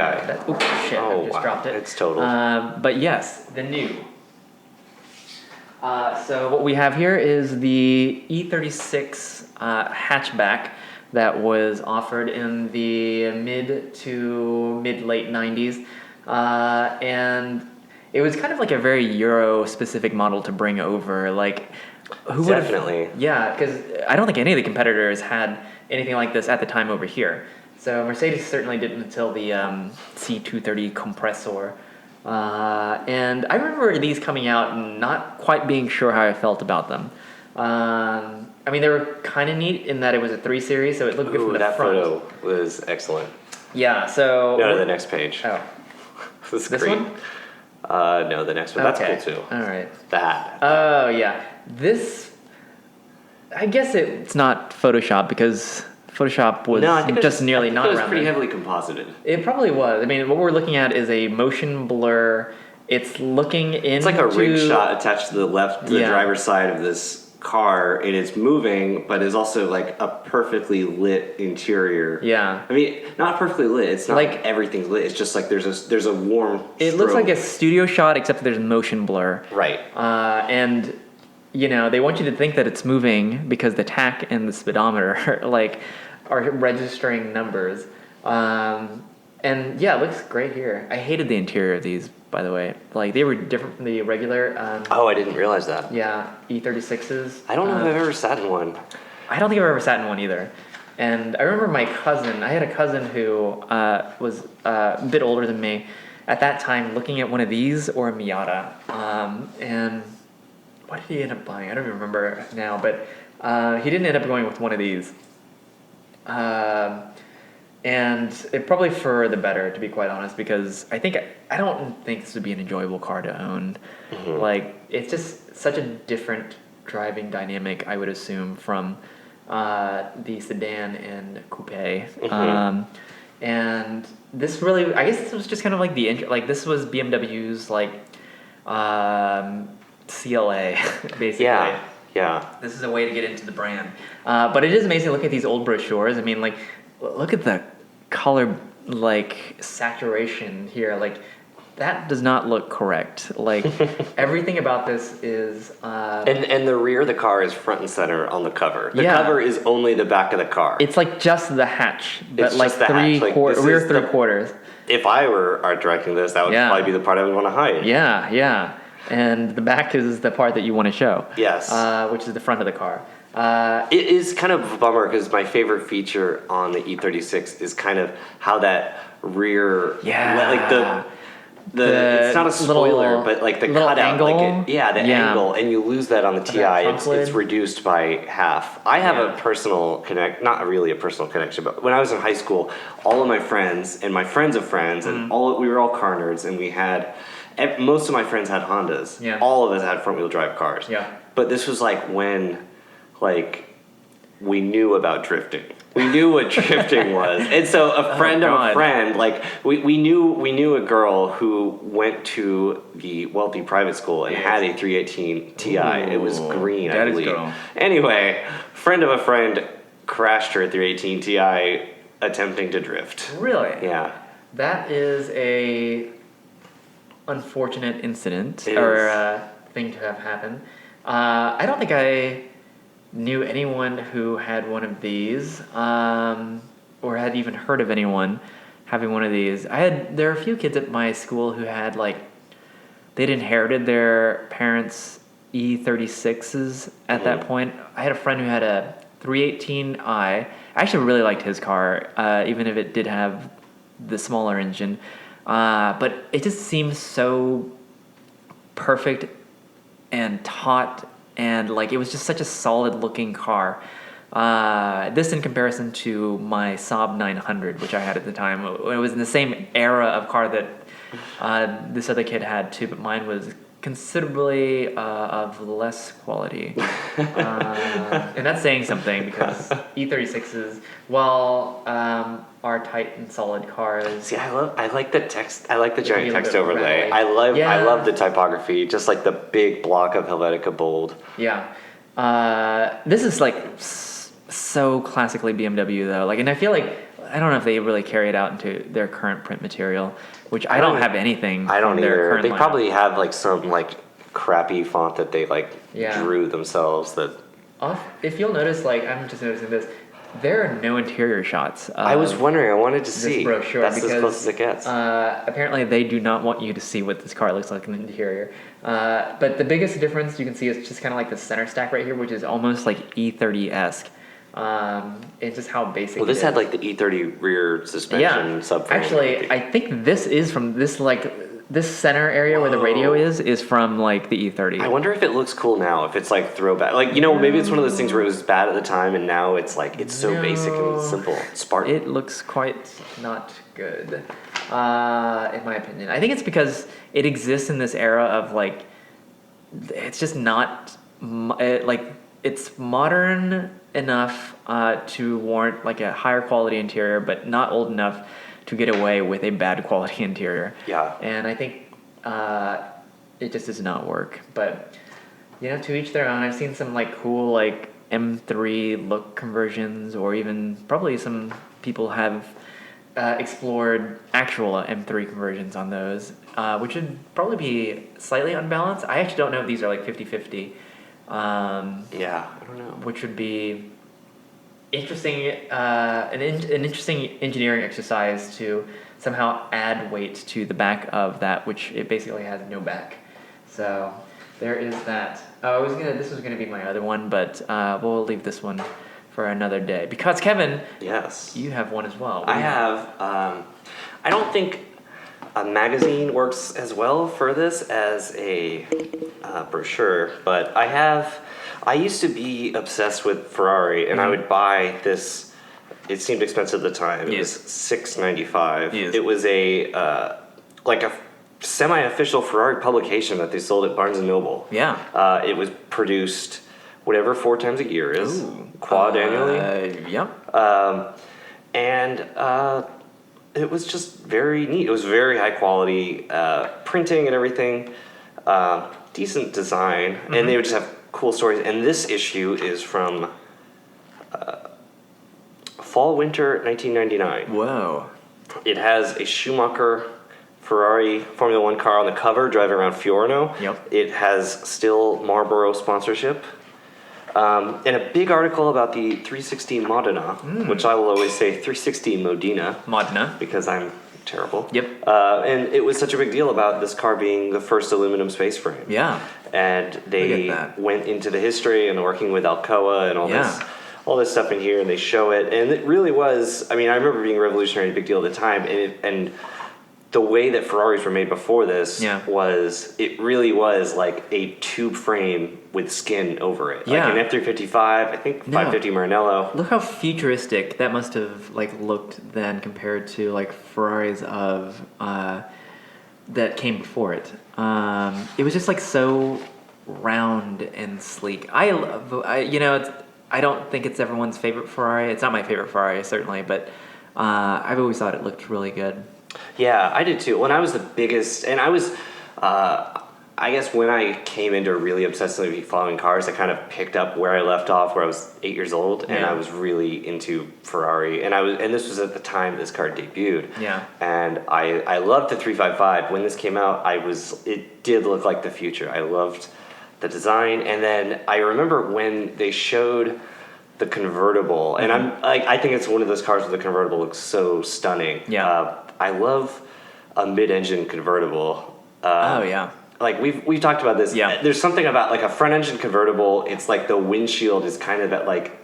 Oops, shit! I just dropped it. It's totaled. But yes, the new. So what we have here is the E36 hatchback that was offered in the mid to mid-late 90s. And it was kind of like a very Euro-specific model to bring over. Like, who would Definitely. Yeah, because I don't think any of the competitors had anything like this at the time over here. So Mercedes certainly didn't until the C230 compressor. And I remember these coming out and not quite being sure how I felt about them. They were kind of neat in that it was a 3 Series, so it looked good from the front. That photo was excellent. Yeah, so... No, the next page. Oh. This one? No, the next one. That's Okay. cool too. All right. That. Oh, yeah. This, I guess it's not Photoshop because Photoshop was No, I think just nearly not it was around pretty then. heavily composited. It probably was. I mean, what we're looking at is a motion blur. It's looking into... It's like a rig shot attached to the driver's side of this car, and it's moving, but is also like a perfectly lit interior. Yeah. I mean, not perfectly lit. It's not like everything's lit. It's just like there's a warm. It looks like a studio shot, except there's motion blur. Right. And they want you to think that it's moving because the tach and the speedometer are registering numbers. And yeah, it looks great here. I hated the interior of these, by the way. Like, they were different from the regular. I didn't realize that. Yeah, E36s. I don't know if I've ever sat in one. I don't think I've ever sat in one either. And I remember I had a cousin who was a bit older than me at that time looking at one of these or a Miata. And what did he end up buying? I don't even remember now, but he didn't end up going with one of these. And it probably for the better, to be quite honest, because I don't think this would be an enjoyable car to own. Mm-hmm. Like, it's just such a different driving dynamic, I would assume, from the sedan and coupe. Mm-hmm. And this really, I guess this was just kind of like this was BMW's CLA, basically. Yeah. This is a way to get into the brand. But it is amazing to look at these old brochures. I mean, look at the color, saturation here. That does not look correct. Everything about this is... And the rear of the car is front and center on the cover. The cover is only the back of the car. It's just the hatch, but it's just the hatch. Rear 3/4. If I were art directing this, that would probably be the part I would want to hide. Yeah. And the back is the part that you want to show. Yes. Which is the front of the car. It is kind of a bummer because my favorite feature on the E36 is kind of how that rear... Yeah. The it's not a spoiler, but the cutout, angle. The angle, and you lose that on the TI. It's reduced by half. I have a personal not really a personal connection, but when I was in high school, all of my friends and my friends of friends, and we were all car nerds, and we had most of my friends had Hondas. Yeah. All of us had front wheel drive cars. Yeah. But this was when we knew about drifting. We knew what drifting was. And so a friend of a friend, we knew a girl who went to the wealthy private school and had a 318 Ti. Ooh, it was green, I believe. Girl. Anyway, friend of a friend crashed her 318 Ti attempting to drift. Really? Yeah. That is a unfortunate incident or thing to have happened. I don't think I knew anyone who had one of these, or had even heard of anyone having one of these. There are a few kids at my school who had they'd inherited their parents' E36s at that point. I had a friend who had a 318i. I actually really liked his car, even if it did have the smaller engine. But it just seemed so perfect and taut, and it was just such a solid looking car. This in comparison to my Saab 900, which I had at the time. It was in the same era of car that this other kid had too, but mine was considerably of less quality. And that's saying something, because E36s, while are tight and solid cars. See, I like the text. I like the giant text overlay. I love the typography, just the big block of Helvetica bold. Yeah. This is so classically BMW though. And I feel I don't know if they really carry it out into their current print material, which I don't have anything. I don't either. They lineup. probably have some crappy font that they drew themselves. That if you'll notice, I'm just noticing this. There are no interior shots. I was wondering. I wanted to see. Brochure, that's because, as close as it gets. Apparently, they do not want you to see what this car looks like in the interior. But the biggest difference you can see is just kind of the center stack right here, which is almost E30-esque. It's just how basic. Well, this had the E30 rear suspension subframe. Actually, I think this is from this this center area where the radio is from like the E30. I wonder if it looks cool now, if it's like throwback. Like, maybe it's one of those things where it was bad at the time and now it's like, it's so basic and simple. Spartan. It looks quite not good, in my opinion. I think it's because it exists in this era of like, it's just not, it's modern enough to warrant like a higher quality interior, but not old enough to get away with a bad quality interior. Yeah. And I think it just does not work. But, to each their own. I've seen some like cool like M3 look conversions, or even probably some people have explored actual M3 conversions on those, which would probably be slightly unbalanced. I actually don't know if these are like 50-50. Yeah, I don't know. Which would be interesting, an interesting engineering exercise to somehow add weight to the back of that, which it basically has no back. So there is that. This was gonna be my other one, but we'll leave this one for another day because Kevin, yes, you have one as well. I have. I don't think a magazine works as well for this as a brochure, but I used to be obsessed with Ferrari, and I would buy this. It seemed expensive at the time. It was $6.95. Yes. It was a semi-official Ferrari publication that they sold at Barnes and Noble. Yeah. It was produced whatever 4 times a year is, quadrennially. Yep. And it was just very neat. It was very high quality printing and everything, decent design, and they would just have cool stories. And this issue is from fall winter 1999. Whoa. It has a Schumacher Ferrari Formula One car on the cover driving around Fiorano. Yep. It has still Marlboro sponsorship. And a big article about the 360 Modena, which I will always say 360 Modena, because I'm terrible. Yep. And it was such a big deal about this car being the first aluminum space frame. Yeah. And they went into the history and working with Alcoa and all this stuff in here, and they show it. And it really was, I remember being revolutionary, a big deal at the time, and the way that Ferraris were made before this it really was like a tube frame with skin over it. Yeah. Like an F355, I think 550 Maranello. Look how futuristic that must have like looked then compared to like Ferraris of that came before it. It was just like so round and sleek. I don't think it's everyone's favorite Ferrari. It's not my favorite Ferrari certainly, but I've always thought it looked really good. Yeah, I did too. When I was the biggest, and I was, I guess when I came into really obsessively following cars, I kind of picked up where I left off, where I was 8 years old, and I was really into Ferrari, and this was at the time this car debuted. Yeah. And I loved the 355. When this came out, it did look like the future. I loved the design, and then I remember when they showed the convertible, and I think it's one of those cars where the convertible looks so stunning. Yeah. I love a mid-engine convertible. Like we've talked about this. Yeah. There's something about like a front-engine convertible. It's like the windshield is kind of at like.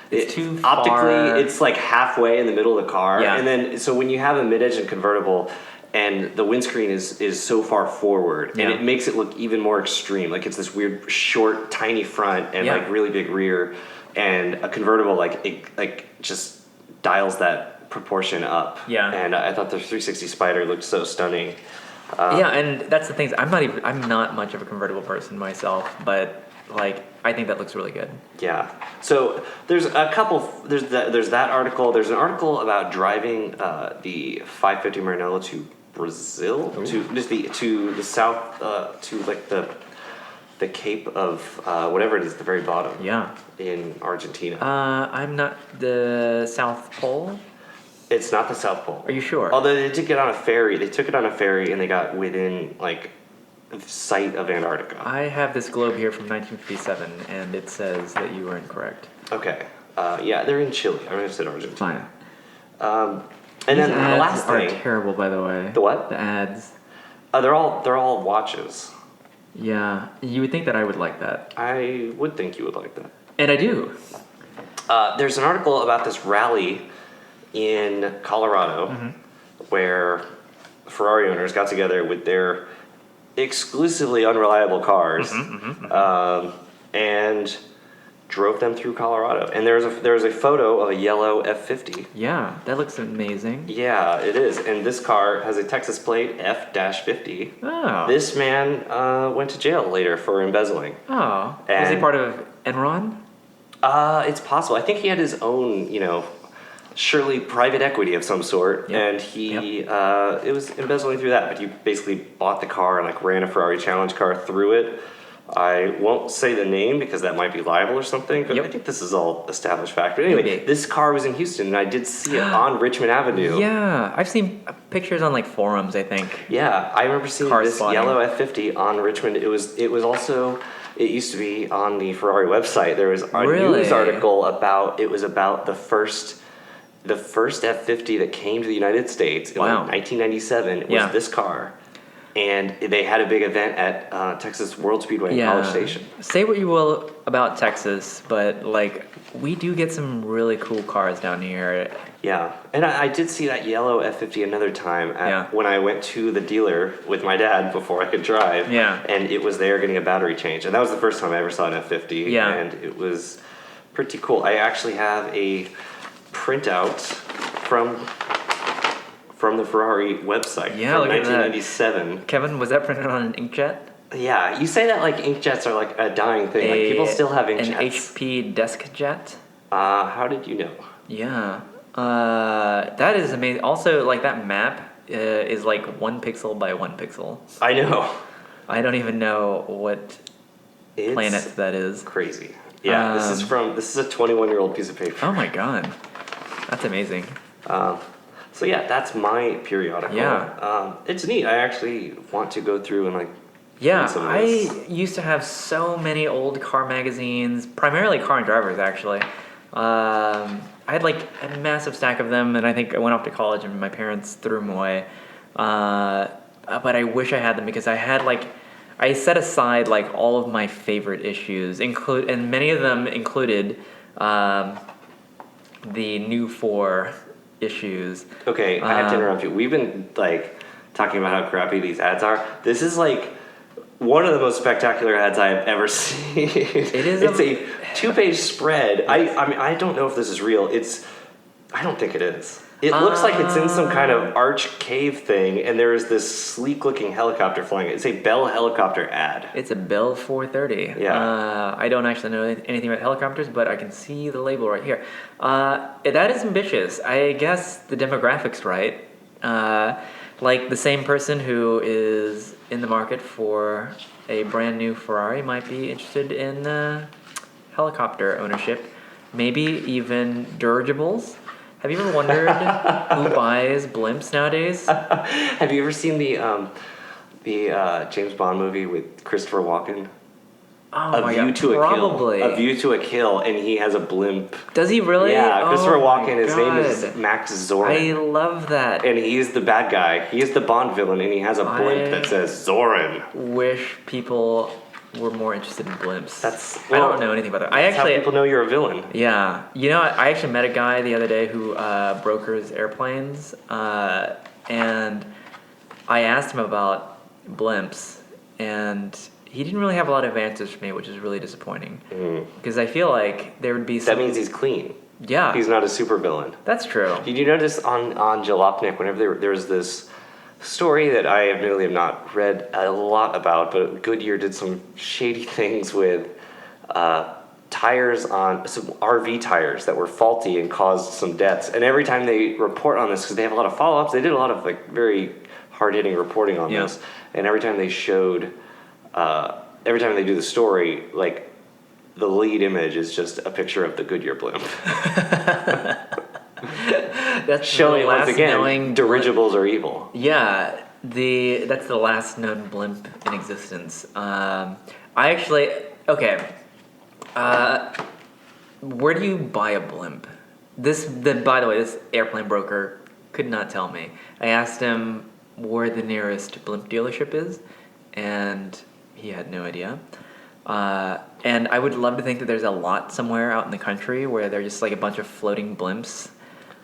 It's too optically, far. it's like halfway in the middle of the car, Yeah. and then so when you have a mid-engine convertible, and the windscreen is so far forward, and it makes it look even more extreme. Like it's this weird, short, tiny front and like really big rear, and a convertible like just dials that proportion up. Yeah. And I thought the 360 Spider looked so stunning. And that's the thing. I'm not much of a convertible person myself, but like I think that looks really good. Yeah. So there's a couple. There's that article. There's an article about driving the 550 Maranello to Brazil, to the south, to like the Cape of whatever it is, the very bottom. Yeah. In Argentina. I'm not the South Pole. It's not the South Pole. Are you sure? Although they did get on a ferry. They took it on a ferry and they got within like sight of Antarctica. I have this globe here from 1957, and it says that you were incorrect. Okay. Yeah, they're in Chile. I said Argentina. Fine. And These then the ads last are thing. terrible, by the way. The what? The ads. They're all watches. Yeah, you would think that I would like that. I would think you would like that. And I do. There's an article about this rally in Colorado where Ferrari owners got together with their exclusively unreliable cars and drove them through Colorado. And there's a photo of a yellow F-50. Yeah, that looks amazing. Yeah, it is. And this car has a Texas plate F-50. Oh. This man went to jail later for embezzling. Oh. Was he part of Enron? It's possible. I think he had his own, surely private equity of some sort, and he it was embezzling through that. But he basically bought the car and like ran a Ferrari challenge car through it. I won't say the name because that might be liable or something. But I think this is all established fact. But anyway, this car was in Houston, and I did see it on Richmond Avenue. Yeah, I've seen pictures on like forums, I think. Yeah, I remember seeing this yellow F-50 on Richmond. It was also. It used to be on the Ferrari website. There was a news article about the first F-50 that came to the United States in 1997. Was this car, and they had a big event at Texas World Speedway in College Station. Say what you will about Texas, but like we do get some really cool cars down here. Yeah, and I did see that yellow F-50 another time when I went to the dealer with my dad before I could drive. Yeah. And it was there getting a battery change. And that was the first time I ever saw an F-50. Yeah. And it was pretty cool. I actually have a printout from the Ferrari website from 1997. Kevin, was that printed on an inkjet? Yeah, you say that like inkjets are like a dying thing. Like people still have inkjets. An HP desk jet? How did you know? Yeah. That is amazing. Also, like that map is like 1 pixel by 1 pixel. I know. I don't even know what planet that is. Crazy. Yeah, this is a 21-year-old piece of paper. Oh my god, that's amazing. So yeah, that's my periodical. Yeah. It's neat. I actually want to go through and like. Yeah, I used to have so many old car magazines, primarily Car and Drivers actually. I had like a massive stack of them, and I think I went off to college and my parents threw them away. But I wish I had them because I set aside like all of my favorite issues, and many of them included the new 4 issues. Okay, I have to interrupt you. We've been like talking about how crappy these ads are. This is like one of the most spectacular ads I have ever seen. It is. It's a 2-page spread. I mean, I don't know if this is real. I don't think it is. It looks like it's in some kind of arch cave thing, and there is this sleek-looking helicopter flying. It's a Bell helicopter ad. It's a Bell 430. Yeah. I don't actually know anything about helicopters, but I can see the label right here. That is ambitious. I guess the demographics right. Like the same person who is in the market for a brand new Ferrari might be interested in helicopter ownership, maybe even dirigibles. Have you ever wondered who buys blimps nowadays? Have you ever seen the James Bond movie with Christopher Walken? Oh my god, probably. A View to a Kill, and he has a blimp. Does he really? Yeah, Christopher Walken, his name is Max Zorin. I love that. And he's the bad guy. He is the Bond villain, and he has a blimp that says Zorin. Wish people were more interested in blimps. I don't know anything about that. That's how people know you're a villain. Yeah. You know, I actually met a guy the other day who brokers airplanes, and I asked him about blimps, and he didn't really have a lot of answers for me, which is really disappointing. Because I feel like there would be some... That means he's clean. Yeah. He's not a supervillain. That's true. Did you notice on Jalopnik, whenever there was this story that I admittedly have not read a lot about, but Goodyear did some shady things with tires on some RV tires that were faulty and caused some deaths. And every time they report on this, because they have a lot of follow-ups, they did a lot of like very hard-hitting reporting on this. And every time they showed... every time they do the story, like the lead image is just a picture of the Goodyear blimp. That's showing once again dirigibles are evil. Yeah, that's the last known blimp in existence. I actually where do you buy a blimp? By the way, this airplane broker could not tell me. I asked him where the nearest blimp dealership is, and he had no idea. And I would love to think that there's a lot somewhere out in the country where they're just like a bunch of floating blimps.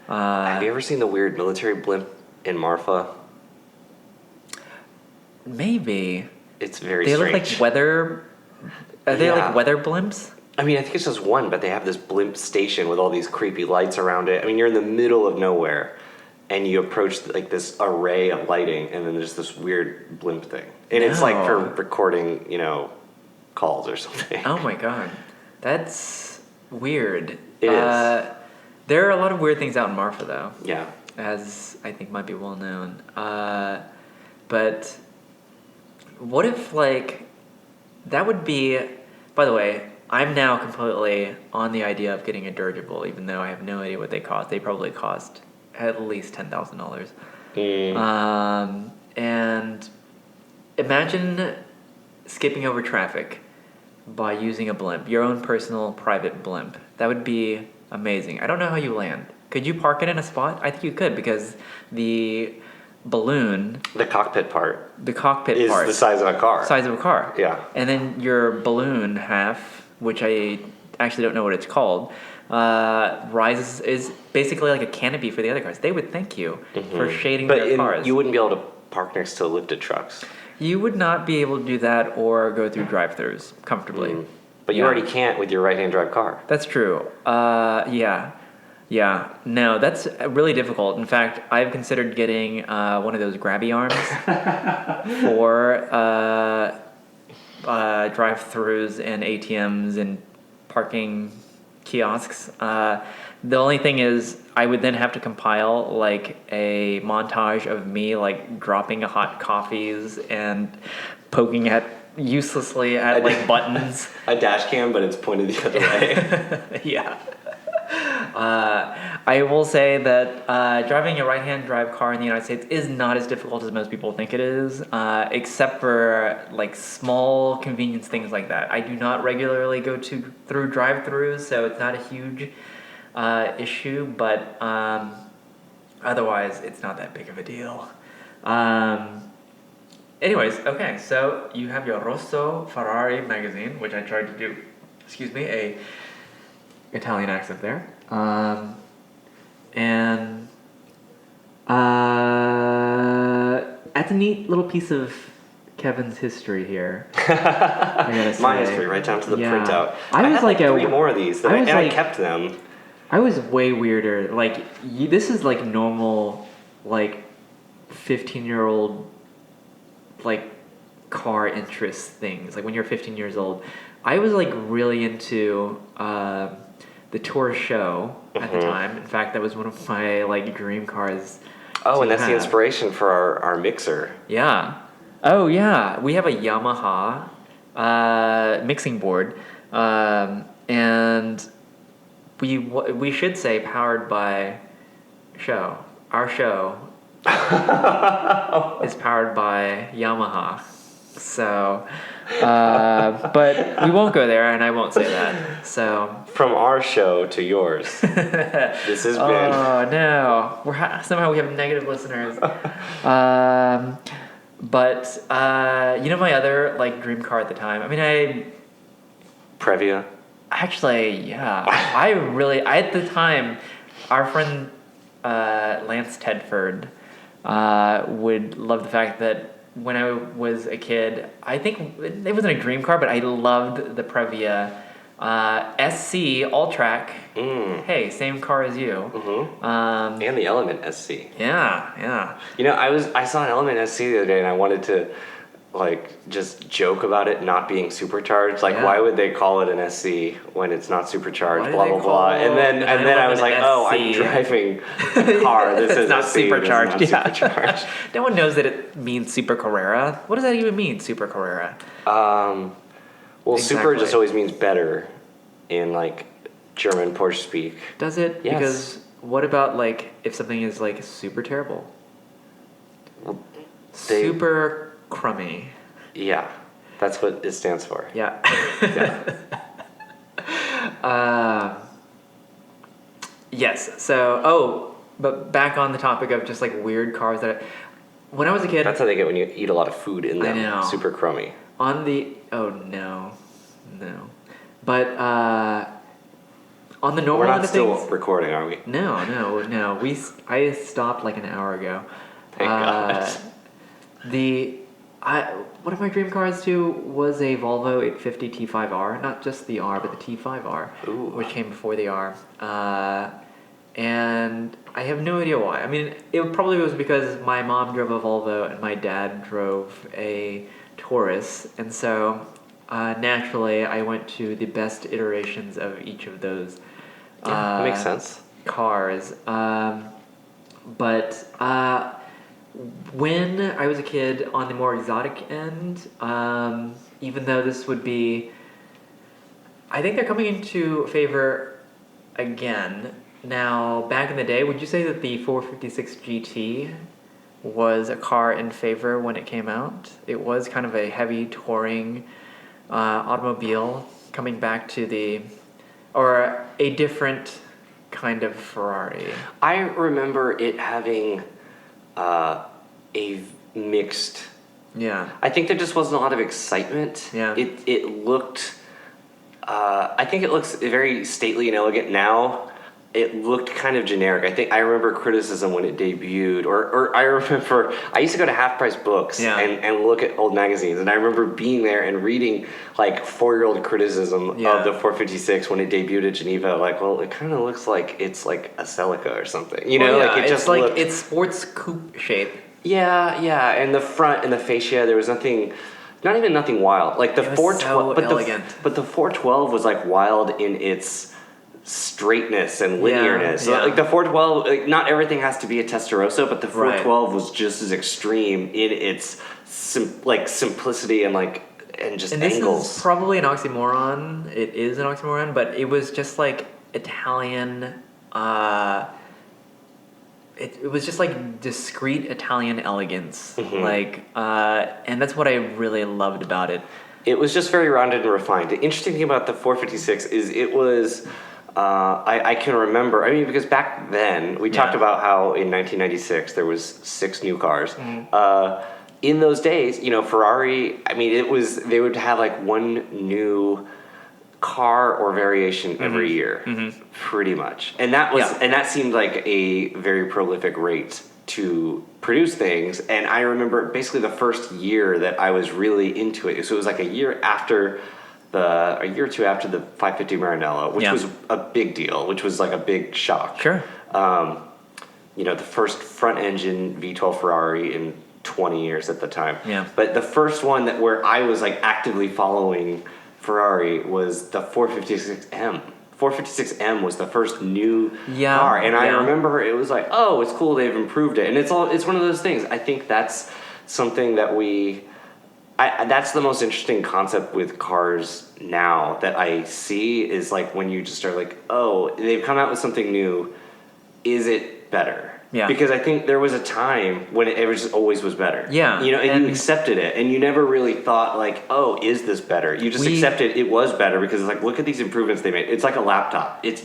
Have you ever seen the weird military blimp in Marfa? Maybe. It's very They strange. look like weather. Are they like weather blimps? I mean, I think it's just one, but they have this blimp station with all these creepy lights around it. I mean, you're in the middle of nowhere, and you approach like this array of lighting, and then there's this weird blimp thing, and it's like for recording, calls or something. Oh my god, that's weird. It is. There are a lot of weird things out in Marfa, though. Yeah. As I think might be well known. But what if that would be? By the way, I'm now completely on the idea of getting a dirigible, even though I have no idea what they cost. They probably cost at least $10,000. And imagine skipping over traffic by using a blimp, your own personal private blimp. That would be amazing. I don't know how you land. Could you park it in a spot? I think you could, because the balloon... The cockpit part. The cockpit is part. the size of a car. Size of a car. Yeah. And then your balloon half, which I actually don't know what it's called, is basically like a canopy for the other cars. They would thank you for shading their cars. You wouldn't be able to park next to lifted trucks. You would not be able to do that or go through drive-thrus comfortably. But you already can't with your right-hand drive car. That's true. Yeah. No, that's really difficult. In fact, I've considered getting one of those grabby arms for drive-thrus and ATMs and parking kiosks. The only thing is, I would then have to compile like a montage of me like dropping hot coffees and poking uselessly at like buttons. A dash cam, but it's pointed the other way. Yeah. I will say that driving a right-hand drive car in the United States is not as difficult as most people think it is, except for like small convenience things like that. I do not regularly go through drive-thrus, so it's not a huge issue, but otherwise it's not that big of a deal. Anyways, okay, so you have your Rosso Ferrari magazine, which I tried to do, a Italian accent there. That's a neat little piece of Kevin's history here. I gotta say. My history, right down to the printout. I was had three more of these, I kept them. I was way weirder. Like, this is like normal, like 15-year-old, like car interest things. Like when you're 15 years old, I was like really into the Tour show at the time. In fact, that was one of my like dream cars. Oh, and that's the inspiration for our mixer. Yeah. Oh, yeah. We have a Yamaha mixing board, and we should say powered by show. Our show is powered by Yamaha. So, but we won't go there, and I won't say that. So from our show to yours, this has been. Oh no, somehow we have negative listeners. But my other like dream car at the time. I mean, Previa. Actually, yeah. At the time, our friend Lance Tedford would love the fact that when I was a kid, I think it wasn't a dream car, but I loved the Previa SC All-Track. Hey, same car as you. And the Element SC. Yeah. I saw an Element SC the other day, and I wanted to just joke about it not being supercharged. Why would they call it an SC when it's not supercharged? Blah blah blah. And then I was like, oh, I'm driving a car. This is not SC, supercharged. This is not supercharged. No one knows that it means Super Carrera. What does that even mean, Super Carrera? Well, exactly. Super just always means better in German Porsche speak. Does it? Yes. Because what about if something is super terrible? Super crummy. Yeah, that's what it stands for. Yeah. Yes. So, but back on the topic of just weird cars when I was a kid. That's how they get when you eat a lot of food in them. I know. Super crummy. No. But on the normal We're not end of still things, recording, are we? No. I stopped an hour ago. Thank God. One of my dream cars too was a Volvo 850 T5R, not just the R, but the T5R, Ooh. which came before the R. And I have no idea why. I mean, it probably was because my mom drove a Volvo and my dad drove a Taurus, and so naturally I went to the best iterations of each of those. That makes sense. Cars. But when I was a kid, on the more exotic end, even though this would be, I think they're coming into favor again. Now, back in the day, would you say that the 456 GT was a car in favor when it came out? It was kind of a heavy touring automobile coming back to or a different kind of Ferrari. I remember it having a mixed. Yeah. I think there just wasn't a lot of excitement. Yeah. It looked. I think it looks very stately and elegant now. It looked kind of generic. I remember criticism when it debuted, or I remember I used to go to Half Price Books and look at old magazines, and I remember being there and reading like 4-year-old criticism of the 456 when it debuted at Geneva. Like, well, it kind of looks like it's like a Celica or something, you know? Like it just looked, it's sports coupe shape. Yeah, and the front and the fascia, there was nothing. Not even nothing wild. Like the 412, but the 412 was like wild in its straightness and linearness. So like the 412, like not everything has to be a Testarossa, but the 412 was just as extreme in its simplicity and just angles. This is probably an oxymoron. It is an oxymoron, but it was just like Italian. It was just like discreet Italian elegance, and that's what I really loved about it. It was just very rounded and refined. The interesting thing about the 456 is it was. I can remember. I mean, because back then we talked about how in 1996 there was 6 new cars. In those days, Ferrari. I mean, they would have like one new car or variation every year, pretty much, and that seemed like a very prolific rate to produce things. And I remember basically the first year that I was really into it. So it was like a year or two after the 550 Maranello, which was a big deal, which was like a big shock. Sure. The first front engine V12 Ferrari in 20 years at the time. Yeah. But the first one where I was like actively following Ferrari was the 456M. 456M was the first new car, and I remember it was like, oh, it's cool, they've improved it, and it's one of those things. I think that's something that that's the most interesting concept with cars now that I see is like when you just are like, oh, they've come out with something new, is it better? Yeah. Because I think there was a time when it just always was better. Yeah. And you accepted it, and you never really thought like, oh, is this better? You just accepted it was better because it's like, look at these improvements they made. It's like a laptop. It's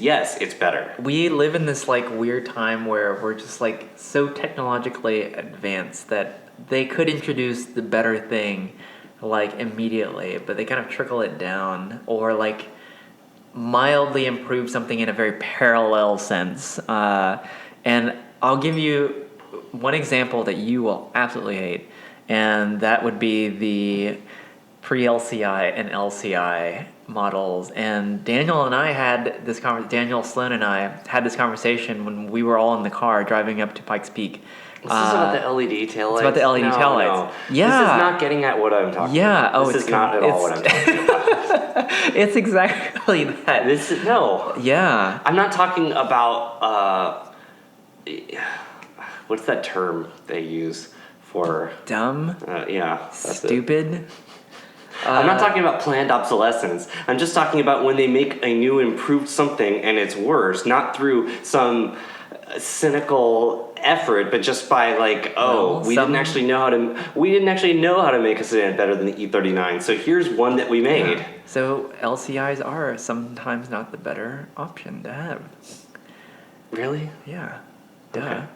better. We live in this like weird time where we're just like so technologically advanced that they could introduce the better thing like immediately, but they kind of trickle it down or like mildly improve something in a very parallel sense. And I'll give you one example that you will absolutely hate, and that would be the pre-LCI and LCI models. And Daniel and I had this Daniel Sloan and I had this conversation when we were all in the car driving up to Pikes Peak. This is about the LED taillights? It's about the LED taillights. No. Yeah. This is not getting at what I'm talking about. This is not at all what I'm talking about. It's exactly that. No. Yeah. I'm not talking about, what's that term they use for... Dumb? Yeah. Stupid? I'm not talking about planned obsolescence. I'm just talking about when they make a new improved something and it's worse, not through some cynical effort, but just by like, we didn't actually know how to make a sedan better than the E39. So here's one that we made. Yeah. So LCIs are sometimes not the better option to have. Really? Yeah. Duh.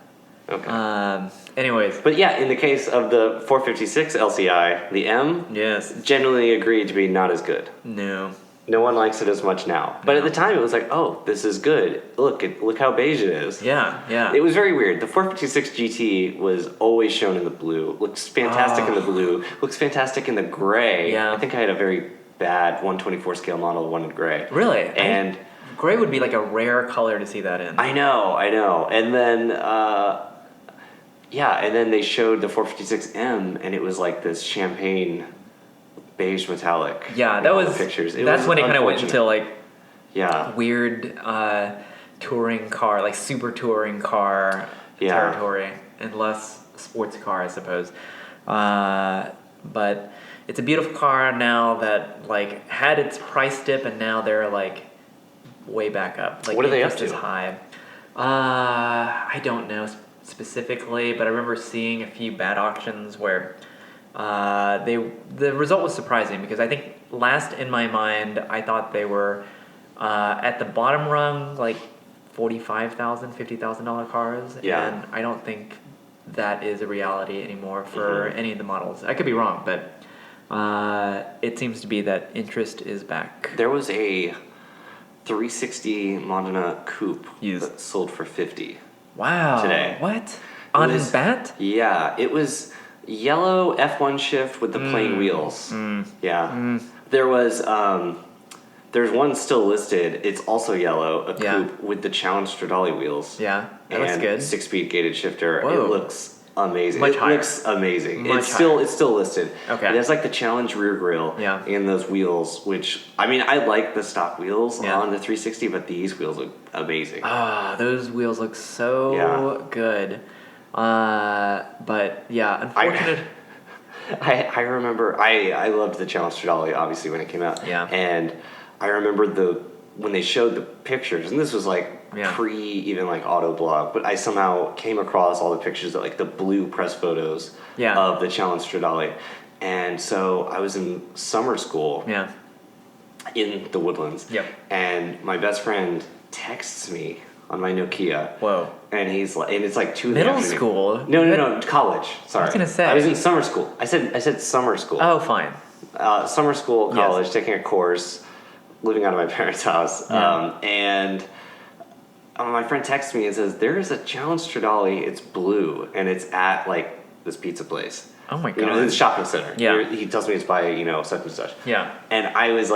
Okay. Anyways. But yeah, in the case of the 456 LCI, the M, yes, generally agreed to be not as good. No. No one likes it as much now. But at the time, it was like, oh, this is good. Look how beige it is. Yeah. It was very weird. The 456 GT was always shown in the blue. Looks fantastic in the blue. Looks fantastic in the gray. Yeah. I think I had a very bad 124 scale model, one in gray. Really? And gray would be like a rare color to see that in. I know. And then, and then they showed the 456M, and it was like this champagne beige metallic. Yeah, that was pictures. That's when it kind of went into like yeah weird touring car, like super touring car territory, and less sports car, I suppose. But it's a beautiful car now that like had its price dip, and now they're like way back up. Like what are they up interest to? is high. I don't know specifically, but I remember seeing a few bad auctions where the result was surprising, because I think last in my mind I thought they were at the bottom rung, like $45,000, $50,000 cars, and I don't think that is a reality anymore for any of the models. I could be wrong, but it seems to be that interest is back. There was a 360 Modena Coupe Used. that sold for $50,000. Wow. Today. What? On his bat? Yeah, it was yellow F1 shift with the plain wheels. There was there's one still listed. It's also yellow, a coupe with the Challenge Stradale wheels. Yeah, that looks good. 6-speed gated shifter. Whoa. It looks amazing. Much higher. Looks amazing. Much it's still listed. Okay. It has like the Challenge rear grille and those wheels, which I mean I like the stock wheels on the 360, but these wheels look amazing. Those wheels look so good. But yeah, unfortunate. I remember I loved the Challenge Stradale obviously when it came out. Yeah. And I remember when they showed the pictures, and this was like pre even like Autoblog, but I somehow came across all the pictures of like the blue press photos of the Challenge Stradale. And so I was in summer school in the Woodlands. Yep. And my best friend texts me on my Nokia. Whoa. And he's like, and it's like 2 in the Middle afternoon. school? No, college. Sorry. I was gonna say. I was in summer school. I said summer school. Oh, fine. Summer school, college, taking a course, living out of my parents' house. And my friend texts me and says, there's a Challenge Stradale, it's blue, and it's at like this pizza place. Oh my god. You know, this shopping center. Yeah. He tells me it's by, such and such. Yeah. And I was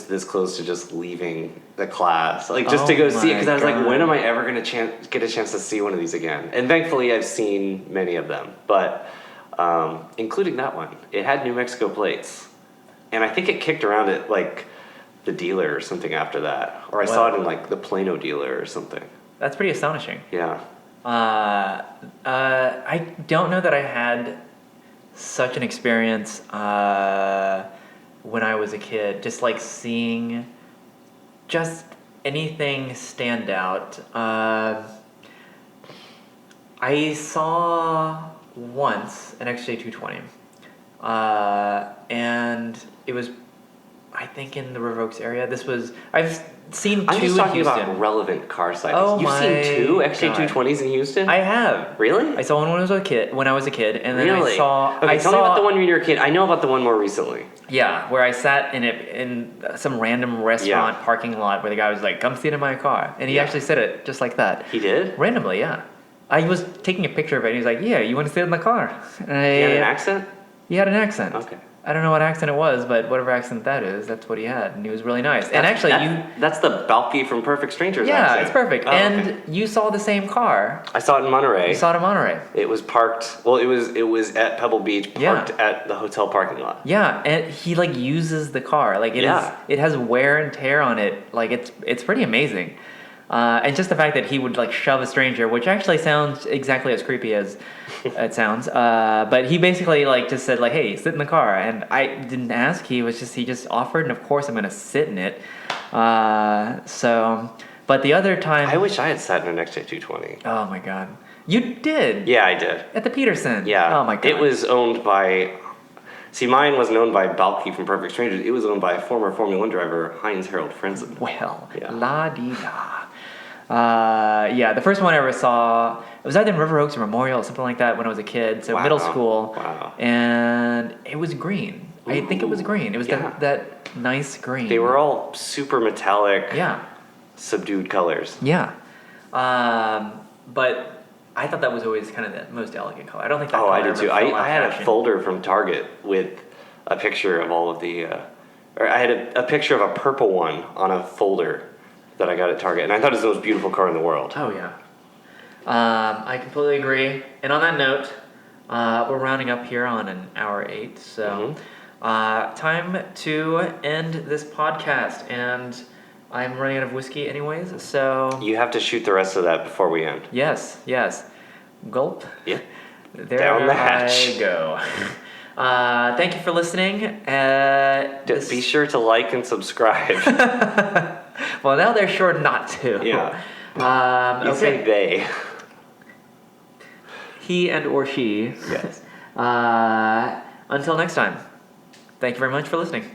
this close to just leaving the class, like just to go see it, because I was like, when am I ever going to get a chance to see one of these again? And thankfully, I've seen many of them, but including that one. It had New Mexico plates, and I think it kicked around at like the dealer or something after that, or I saw it in like the Plano dealer or something. That's pretty astonishing. Yeah. I don't know that I had such an experience when I was a kid, just like seeing just anything stand out. I saw once an XJ220, and it was, I think, in the River Oaks area. I've seen two I'm just talking in Houston. about relevant car sightings. Oh You've seen two my XJ220s in Houston? I have. Really? I saw one when I was a kid, and then Really? I saw. Okay, tell me about the one when you were a kid. I know about the one more recently. Yeah, where I sat in some random restaurant parking lot where the guy was like, "Come sit in my car," and he actually said it just like that. He did? Randomly, yeah. I was taking a picture of it, and he was like, "Yeah, you want to sit in the car?" And He had an accent? He had an accent. Okay. I don't know what accent it was, but whatever accent that is, that's what he had, and he was really nice. And actually, that's the Balky from Perfect Strangers yeah, accent. it's perfect. Oh, and okay. you saw the same car. I saw it in Monterey. You saw it in Monterey. It was parked. Well, it was at Pebble Beach, parked at the hotel parking lot. Yeah, and he like uses the car. Like it has wear and tear on it. Like it's pretty amazing. And just the fact that he would like shove a stranger, which actually sounds exactly as creepy as it sounds. But he basically like just said like, "Hey, sit in the car," and I didn't ask. He just offered, and of course I'm gonna sit in it. But the other time, I wish I had sat in an XJ220. Oh my god, you did? Yeah, I did. At the Peterson. Yeah. Oh my god. It was owned by. See, mine wasn't owned by Balky from Perfect Strangers. It was owned by former Formula One driver Heinz Harold Frenzen. Well, la-di-da. The first one I ever saw, it was either in River Oaks or Memorial or something like that when I was a kid, so middle school. Wow. And it was green. I think it was green. It was that nice green. They were all super metallic, Yeah. subdued colors. Yeah. But I thought that was always kind of the most elegant color. I don't think that color I did ever too. fell out of I had a fashion. folder from Target with a picture of all of the, or I had a picture of a purple one on a folder that I got at Target, and I thought it was the most beautiful car in the world. Oh, yeah. I completely agree. And on that note, we're rounding up here on an hour 8, so time to end this podcast. And I'm running out of whiskey anyways, so... You have to shoot the rest of that before we end. Yes. Gulp. Yeah. There Down the hatch. I go. Thank you for listening. Be sure to like and subscribe. Well, now they're sure not to. Yeah. You say they. He and or she. Yes. Until next time. Thank you very much for listening.